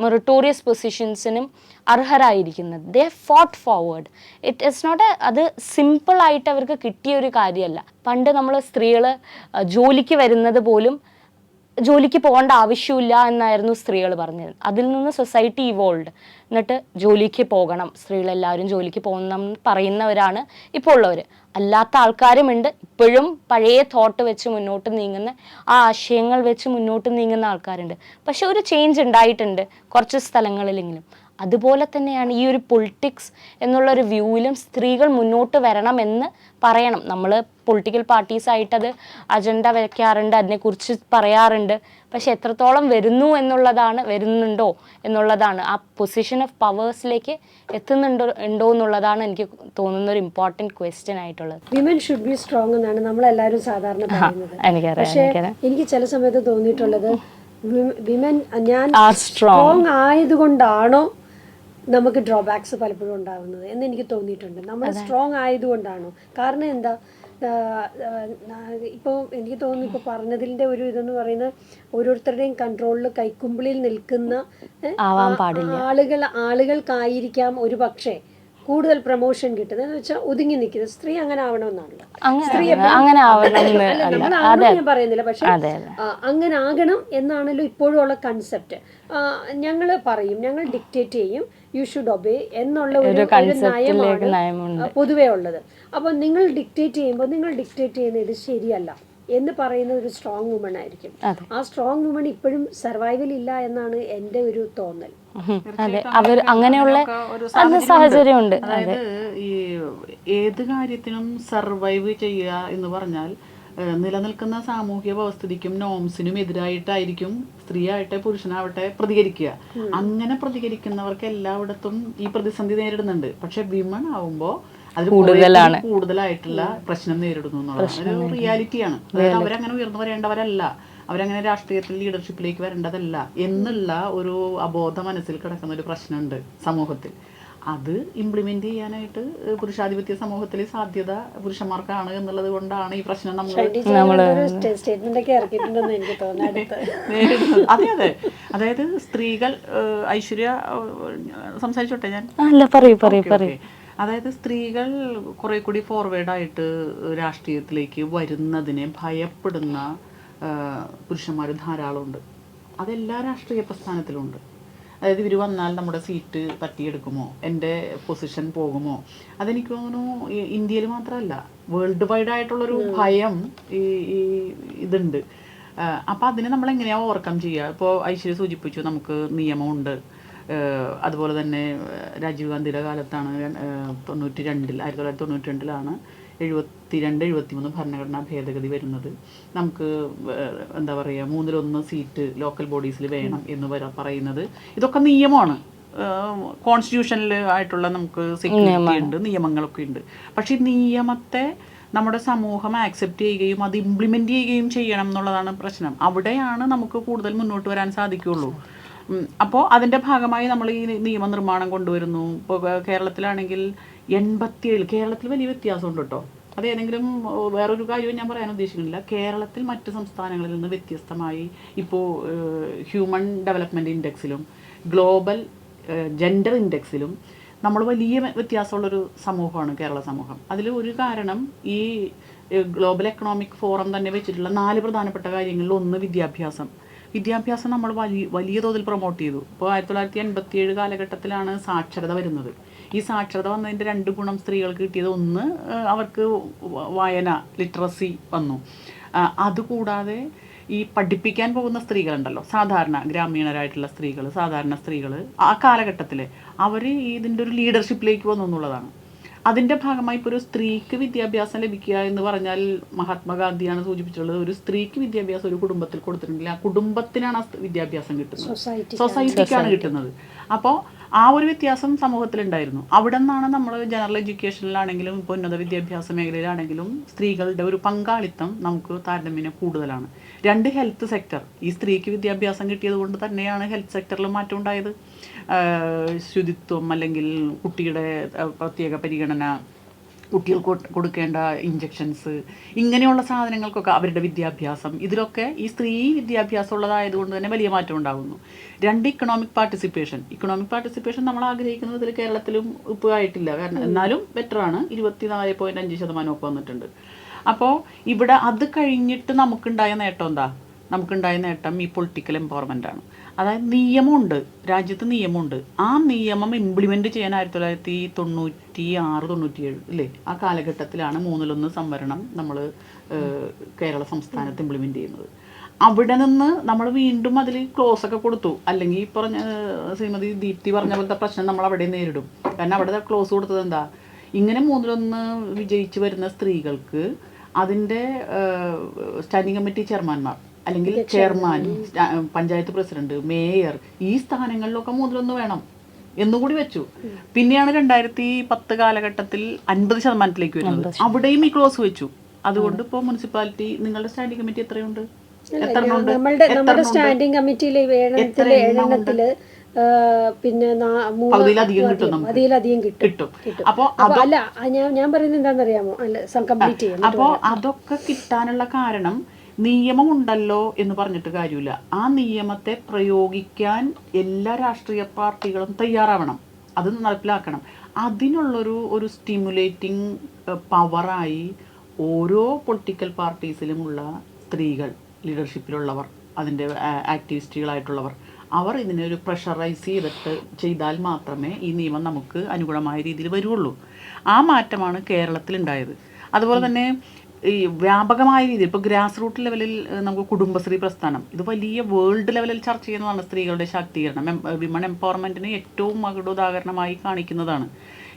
മെറിറ്റോറിയസ് പൊസിഷൻസിനും അർഹരായിരിക്കുന്നത്. They have fought forward. It is not അത് സിമ്പിളായിട്ട് അവർക്ക് കിട്ടിയ ഒരു കാര്യമല്ല. പണ്ട് നമ്മൾ സ്ത്രീകൾ ജോലിക്ക് വരുന്നത് പോലും ജോലിക്ക് പോകേണ്ട ആവശ്യമില്ല എന്നായിരുന്നു സ്ത്രീകൾ പറഞ്ഞത്. അതിൽ നിന്ന് സൊസൈറ്റി ഇവോൾവ്. എന്നിട്ട് ജോലിക്ക് പോകണം, സ്ത്രീകളെല്ലാവരും ജോലിക്ക് പോകണം പറയുന്നവരാണ് ഇപ്പോൾ ഉള്ളവർ. അല്ലാത്ത ആൾക്കാരുമുണ്ട്, ഇപ്പോഴും പഴയ തോട്ട് വെച്ച് മുന്നോട്ട് നീങ്ങുന്ന ആ ആശയങ്ങൾ വെച്ച് മുന്നോട്ട് നീങ്ങുന്ന ആൾക്കാരുണ്ട്. പക്ഷെ ഒരു ചേഞ്ച് ഉണ്ടായിട്ടുണ്ട് കുറച്ച് സ്ഥലങ്ങളിലെങ്കിലും. അതുപോലെ തന്നെയാണ് ഈ ഒരു പൊളിറ്റിക്സ് എന്നുള്ളൊരു വ്യൂവിലും സ്ത്രീകൾ മുന്നോട്ട് വരണമെന്ന് പറയണം. നമ്മൾ പൊളിറ്റിക്കൽ പാർട്ടീസായിട്ടത് അജണ്ട വയ്ക്കാറുണ്ട്, അതിനെക്കുറിച്ച് പറയാറുണ്ട്. പക്ഷെ എത്രത്തോളം വരുന്നുണ്ടോ എന്നുള്ളതാണ്, ആ പൊസിഷൻ ഓഫ് പവേഴ്സിലേക്ക് എത്തുന്നുണ്ടോ എന്നുള്ളതാണ് എനിക്ക് തോന്നുന്ന ഒരു ഇമ്പോർട്ടൻറ്റ് ക്വസ്റ്റ്യൻ ആയിട്ടുള്ളത്. വിമൻ ഷുഡ് ബി സ്ട്രോങ് എന്നാണ് നമ്മളെല്ലാവരും സാധാരണ പറയുന്നത്. പക്ഷേ എനിക്ക് ചില സമയത്ത് തോന്നിയിട്ടുള്ളത് വിമൻ ഞാൻ സ്ട്രോങ് ആയതുകൊണ്ടാണോ നമുക്ക് ഡ്രോബാക്സ് പലപ്പോഴും ഉണ്ടാകുന്നത് എന്ന് എനിക്ക് തോന്നിയിട്ടുണ്ട്. നമ്മൾ സ്ട്രോങ് ആയതുകൊണ്ടാണോ? കാരണം എന്താ, ഇപ്പോൾ എനിക്ക് തോന്നുന്നു ഇപ്പോൾ പറഞ്ഞതിൻ്റെ ഒരു ഇതെന്ന് പറയുന്നത് ഓരോരുത്തരുടെയും കൺട്രോളിൽ കൈക്കുമ്പിളിൽ നിൽക്കുന്ന ആളുകൾക്കായിരിക്കാം ഒരു പക്ഷേ കൂടുതൽ പ്രൊമോഷൻ കിട്ടുന്നത് എന്ന് വെച്ചാൽ ഒതുങ്ങി നിൽക്കുന്നത്. സ്ത്രീ അങ്ങനെ ആവണമെന്നാണല്ലോ. ഞാൻ പറയുന്നില്ല, പക്ഷെ അങ്ങനെ ആകണം എന്നാണല്ലോ ഇപ്പോഴും ഉള്ള കൺസെപ്റ്റ്. ഞങ്ങൾ പറയും, ഞങ്ങൾ ഡിക്റ്റേറ്റ് ചെയ്യും, യു ഷുഡ് ഒബേ എന്നുള്ള ഒരു നയമാണ് പൊതുവേ ഉള്ളത്. അപ്പോൾ നിങ്ങൾ ഡിക്റ്റേറ്റ് ചെയ്യുമ്പോൾ നിങ്ങൾ ഡിക്റ്റേറ്റ് ചെയ്യുന്നത് ഇത് ശരിയല്ല എന്ന് പറയുന്ന ഒരു സ്ട്രോങ് വുമൺ ആയിരിക്കും. ആ സ്ട്രോങ് വുമൺ ഇപ്പോഴും സർവൈവൽ ഇല്ല എന്നാണ് എൻ്റെ ഒരു തോന്നൽ. അതെ, അവർ അങ്ങനെയുള്ള സാഹചര്യമുണ്ട്. അതായത് ഈ ഏത് കാര്യത്തിനും സർവൈവ് ചെയ്യുക എന്ന് പറഞ്ഞാൽ നിലനിൽക്കുന്ന സാമൂഹ്യ വ്യവസ്ഥിതിക്കും നോംസിനും എതിരായിട്ടായിരിക്കും സ്ത്രീയാവട്ടെ പുരുഷനാവട്ടെ പ്രതികരിക്കുക. അങ്ങനെ പ്രതികരിക്കുന്നവർക്ക് എല്ലായിടത്തും ഈ പ്രതിസന്ധി നേരിടുന്നുണ്ട്. പക്ഷെ വിമൺ ആവുമ്പോൾ അത് കൂടുതലായിട്ടുള്ള പ്രശ്നം നേരിടുന്നു എന്നുള്ളത് ഒരു റിയാലിറ്റിയാണ്. അതായത് അവരങ്ങനെ ഉയർന്നു വരേണ്ടവരല്ല, അവരങ്ങനെ രാഷ്ട്രീയത്തിൽ ലീഡർഷിപ്പിലേക്ക് വരേണ്ടതല്ല എന്നുള്ള ഒരു അബോധ മനസ്സിൽ കിടക്കുന്ന ഒരു പ്രശ്നമുണ്ട് സമൂഹത്തിൽ. അത് ഇംപ്ലിമെന്റ് ചെയ്യാനായിട്ട് പുരുഷാധിപത്യ സമൂഹത്തിൽ സാധ്യത പുരുഷന്മാർക്കാണ് എന്നുള്ളത് കൊണ്ടാണ് ഈ പ്രശ്നം അതെ അതെ. അതായത് സ്ത്രീകൾ, ഐശ്വര്യ സംസാരിച്ചോട്ടെ ഞാൻ? അതായത് സ്ത്രീകൾ കുറെ കൂടി ഫോർവേഡായിട്ട് രാഷ്ട്രീയത്തിലേക്ക് വരുന്നതിനെ ഭയപ്പെടുന്ന പുരുഷന്മാർ ധാരാളമുണ്ട്. അതെല്ലാ രാഷ്ട്രീയ പ്രസ്ഥാനത്തിലുണ്ട്. അതായത് ഇവർ വന്നാൽ നമ്മുടെ സീറ്റ് തട്ടിയെടുക്കുമോ, എൻ്റെ പൊസിഷൻ പോകുമോ, അതെനിക്ക് തോന്നുന്നു ഇന്ത്യയിൽ മാത്രമല്ല വേൾഡ് വൈഡ് ആയിട്ടുള്ളൊരു ഭയം ഇതുണ്ട്. അപ്പോൾ അതിനെ നമ്മൾ എങ്ങനെയാണ് ഓവർകം ചെയ്യുക? ഇപ്പോൾ ഐശ്വര്യ സൂചിപ്പിച്ചു, നമുക്ക് നിയമമുണ്ട്. അതുപോലെ തന്നെ രാജീവ് ഗാന്ധിയുടെ കാലത്താണ് 1992 1972-73 ഭരണഘടനാ ഭേദഗതി വരുന്നത്. നമുക്ക് എന്താ പറയുക, 1/3 സീറ്റ് ലോക്കൽ ബോഡീസിൽ വേണം എന്ന് പറയുന്നത്. ഇതൊക്കെ നിയമമാണ്, കോൺസ്റ്റിറ്റ്യൂഷനിൽ ആയിട്ടുള്ള നമുക്ക് സെക്യൂരിറ്റി ഉണ്ട്, നിയമങ്ങളൊക്കെ ഉണ്ട്. പക്ഷേ ഈ നിയമത്തെ നമ്മുടെ സമൂഹം ആക്സെപ്റ്റ് ചെയ്യുകയും അത് ഇംപ്ലിമെൻ്റ് ചെയ്യുകയും ചെയ്യണം എന്നുള്ളതാണ് പ്രശ്നം. അവിടെയാണ് നമുക്ക് കൂടുതൽ മുന്നോട്ട് വരാൻ സാധിക്കുകയുള്ളൂ. അപ്പോൾ അതിൻ്റെ ഭാഗമായി നമ്മൾ ഈ നിയമനിർമ്മാണം കൊണ്ടുവരുന്നു. ഇപ്പോൾ കേരളത്തിലാണെങ്കിൽ 87, കേരളത്തിൽ വലിയ വ്യത്യാസമുണ്ട് കേട്ടോ. അത് ഏതെങ്കിലും വേറൊരു കാര്യവും ഞാൻ പറയാൻ ഉദ്ദേശിക്കുന്നില്ല. കേരളത്തിൽ മറ്റ് സംസ്ഥാനങ്ങളിൽ നിന്ന് വ്യത്യസ്തമായി ഇപ്പോൾ ഹ്യൂമൻ ഡെവലപ്മെൻറ്റ് ഇൻഡെക്സിലും ഗ്ലോബൽ ജെൻഡർ ഇൻഡെക്സിലും നമ്മൾ വലിയ വ്യത്യാസമുള്ളൊരു സമൂഹമാണ് കേരള സമൂഹം. അതിൽ ഒരു കാരണം ഈ ഗ്ലോബൽ എക്കണോമിക് ഫോറം തന്നെ വെച്ചിട്ടുള്ള 4 പ്രധാനപ്പെട്ട കാര്യങ്ങളിൽ ഒന്ന് വിദ്യാഭ്യാസം നമ്മൾ വലിയ തോതിൽ പ്രൊമോട്ട് ചെയ്തു. ഇപ്പോൾ 1987 കാലഘട്ടത്തിലാണ് സാക്ഷരത വരുന്നത്. ഈ സാക്ഷരത വന്നതിൻ്റെ 2 ഗുണം സ്ത്രീകൾക്ക് കിട്ടിയത്, ഒന്ന് അവർക്ക് വായന, ലിറ്ററസി വന്നു. അതുകൂടാതെ ഈ പഠിപ്പിക്കാൻ പോകുന്ന സ്ത്രീകളുണ്ടല്ലോ, സാധാരണ ഗ്രാമീണരായിട്ടുള്ള സ്ത്രീകൾ, സാധാരണ സ്ത്രീകൾ ആ കാലഘട്ടത്തിൽ അവർ ഇതിൻ്റെ ഒരു ലീഡർഷിപ്പിലേക്ക് വന്നു എന്നുള്ളതാണ്. അതിൻ്റെ ഭാഗമായി ഇപ്പോൾ ഒരു സ്ത്രീക്ക് വിദ്യാഭ്യാസം ലഭിക്കുക എന്ന് പറഞ്ഞാൽ മഹാത്മാഗാന്ധിയാണ് സൂചിപ്പിച്ചിട്ടുള്ളത്, ഒരു സ്ത്രീക്ക് വിദ്യാഭ്യാസം ഒരു കുടുംബത്തിൽ കൊടുത്തിട്ടുണ്ടെങ്കിൽ ആ കുടുംബത്തിനാണ് ആ വിദ്യാഭ്യാസം കിട്ടുന്നത്, സൊസൈറ്റിക്കാണ് കിട്ടുന്നത്. അപ്പോൾ ആ ഒരു വ്യത്യാസം സമൂഹത്തിലുണ്ടായിരുന്നു. അവിടെ നിന്നാണ് നമ്മൾ ജനറൽ എഡ്യൂക്കേഷനിലാണെങ്കിലും ഇപ്പോൾ ഉന്നത വിദ്യാഭ്യാസ മേഖലയിലാണെങ്കിലും സ്ത്രീകളുടെ ഒരു പങ്കാളിത്തം നമുക്ക് താരതമ്യേന കൂടുതലാണ്. 2 ഹെൽത്ത് സെക്ടർ, ഈ സ്ത്രീക്ക് വിദ്യാഭ്യാസം കിട്ടിയത് കൊണ്ട് തന്നെയാണ് ഹെൽത്ത് സെക്ടറിൽ മാറ്റം ഉണ്ടായത്. ശുചിത്വം അല്ലെങ്കിൽ കുട്ടിയുടെ പ്രത്യേക പരിഗണന, കുട്ടികൾക്ക് കൊടുക്കേണ്ട ഇഞ്ചക്ഷൻസ്, ഇങ്ങനെയുള്ള സാധനങ്ങൾക്കൊക്കെ അവരുടെ വിദ്യാഭ്യാസം, ഇതിലൊക്കെ ഈ സ്ത്രീ വിദ്യാഭ്യാസം ഉള്ളതായതുകൊണ്ട് തന്നെ വലിയ മാറ്റം ഉണ്ടാകുന്നു. 2 ഇക്കണോമിക് പാർട്ടിസിപ്പേഷൻ നമ്മൾ ആഗ്രഹിക്കുന്നത് ഇതിൽ കേരളത്തിലും ഇപ്പോൾ ആയിട്ടില്ല. കാരണം എന്നാലും ബെറ്ററാണ്, 24.5% ഒക്കെ വന്നിട്ടുണ്ട്. അപ്പോൾ ഇവിടെ അത് കഴിഞ്ഞിട്ട് നമുക്കുണ്ടായ നേട്ടം എന്താ? നമുക്കുണ്ടായ നേട്ടം ഈ പൊളിറ്റിക്കൽ എംപവർമെൻ്റ് ആണ്. അതായത് നിയമമുണ്ട്, രാജ്യത്ത് നിയമമുണ്ട്. ആ നിയമം ഇംപ്ലിമെൻറ്റ് ചെയ്യാൻ 1996-97 അല്ലേ, ആ കാലഘട്ടത്തിലാണ് 1/3 സംവരണം നമ്മൾ കേരള സംസ്ഥാനത്ത് ഇംപ്ലിമെൻറ്റ് ചെയ്യുന്നത്. അവിടെ നിന്ന് നമ്മൾ വീണ്ടും അതിൽ ക്ലോസ് ഒക്കെ കൊടുത്തു. അല്ലെങ്കിൽ ഈ പറഞ്ഞ ശ്രീമതി ദീപ്തി പറഞ്ഞ പോലത്തെ പ്രശ്നം നമ്മൾ അവിടെ നേരിടും. കാരണം അവിടെ ക്ലോസ് കൊടുത്തത് എന്താ? ഇങ്ങനെ 1/3 വിജയിച്ച് വരുന്ന സ്ത്രീകൾക്ക് അതിൻ്റെ സ്റ്റാൻഡിംഗ് കമ്മിറ്റി ചെയർമാൻമാർ അല്ലെങ്കിൽ ചെയർമാൻ, പഞ്ചായത്ത് പ്രസിഡന്റ്, മേയർ, ഈ സ്ഥാനങ്ങളിലൊക്കെ 1/3 വേണം എന്നുകൂടി വെച്ചു. പിന്നെയാണ് 2010 കാലഘട്ടത്തിൽ 50% വരുന്നത്. അവിടെയും ഈ ക്ലോസ് വെച്ചു. അതുകൊണ്ട് ഇപ്പോൾ മുനിസിപ്പാലിറ്റി, നിങ്ങളുടെ സ്റ്റാൻഡിംഗ് കമ്മിറ്റി എത്രയുണ്ട്? നമ്മുടെ സ്റ്റാൻഡിംഗ് കമ്മിറ്റിയിൽ എണ്ണത്തില് പിന്നെ അതിലധികം കിട്ടും. അപ്പൊ അല്ല, ഞാൻ പറയുന്നത് എന്താണെന്നറിയാമോ? കംപ്ലീറ്റ് ചെയ്യാം. അപ്പോൾ അതൊക്കെ കിട്ടാനുള്ള കാരണം നിയമമുണ്ടല്ലോ എന്ന് പറഞ്ഞിട്ട് കാര്യമില്ല. ആ നിയമത്തെ പ്രയോഗിക്കാൻ എല്ലാ രാഷ്ട്രീയ പാർട്ടികളും തയ്യാറാവണം, അത് നടപ്പിലാക്കണം. അതിനുള്ളൊരു സ്റ്റിമുലേറ്റിംഗ് പവറായി ഓരോ പൊളിറ്റിക്കൽ പാർട്ടീസിലുമുള്ള സ്ത്രീകൾ, ലീഡർഷിപ്പിലുള്ളവർ, അതിൻ്റെ ആക്ടിവിസ്റ്റുകളായിട്ടുള്ളവർ, അവർ ഇതിനൊരു പ്രഷറൈസ് ചെയ്താൽ മാത്രമേ ഈ നിയമം നമുക്ക് അനുകൂലമായ രീതിയിൽ വരുള്ളൂ. ആ മാറ്റമാണ് കേരളത്തിലുണ്ടായത്. അതുപോലെ തന്നെ ഈ വ്യാപകമായ രീതിയിൽ ഇപ്പോൾ ഗ്രാസ് റൂട്ട് ലെവലിൽ നമുക്ക് കുടുംബശ്രീ പ്രസ്ഥാനം, ഇത് വലിയ വേൾഡ് ലെവലിൽ ചർച്ച ചെയ്യുന്നതാണ്. സ്ത്രീകളുടെ ശാക്തീകരണം, വിമൺ എംപവർമെൻറ്റിന് ഏറ്റവും ഉദാഹരണമായി കാണിക്കുന്നതാണ്.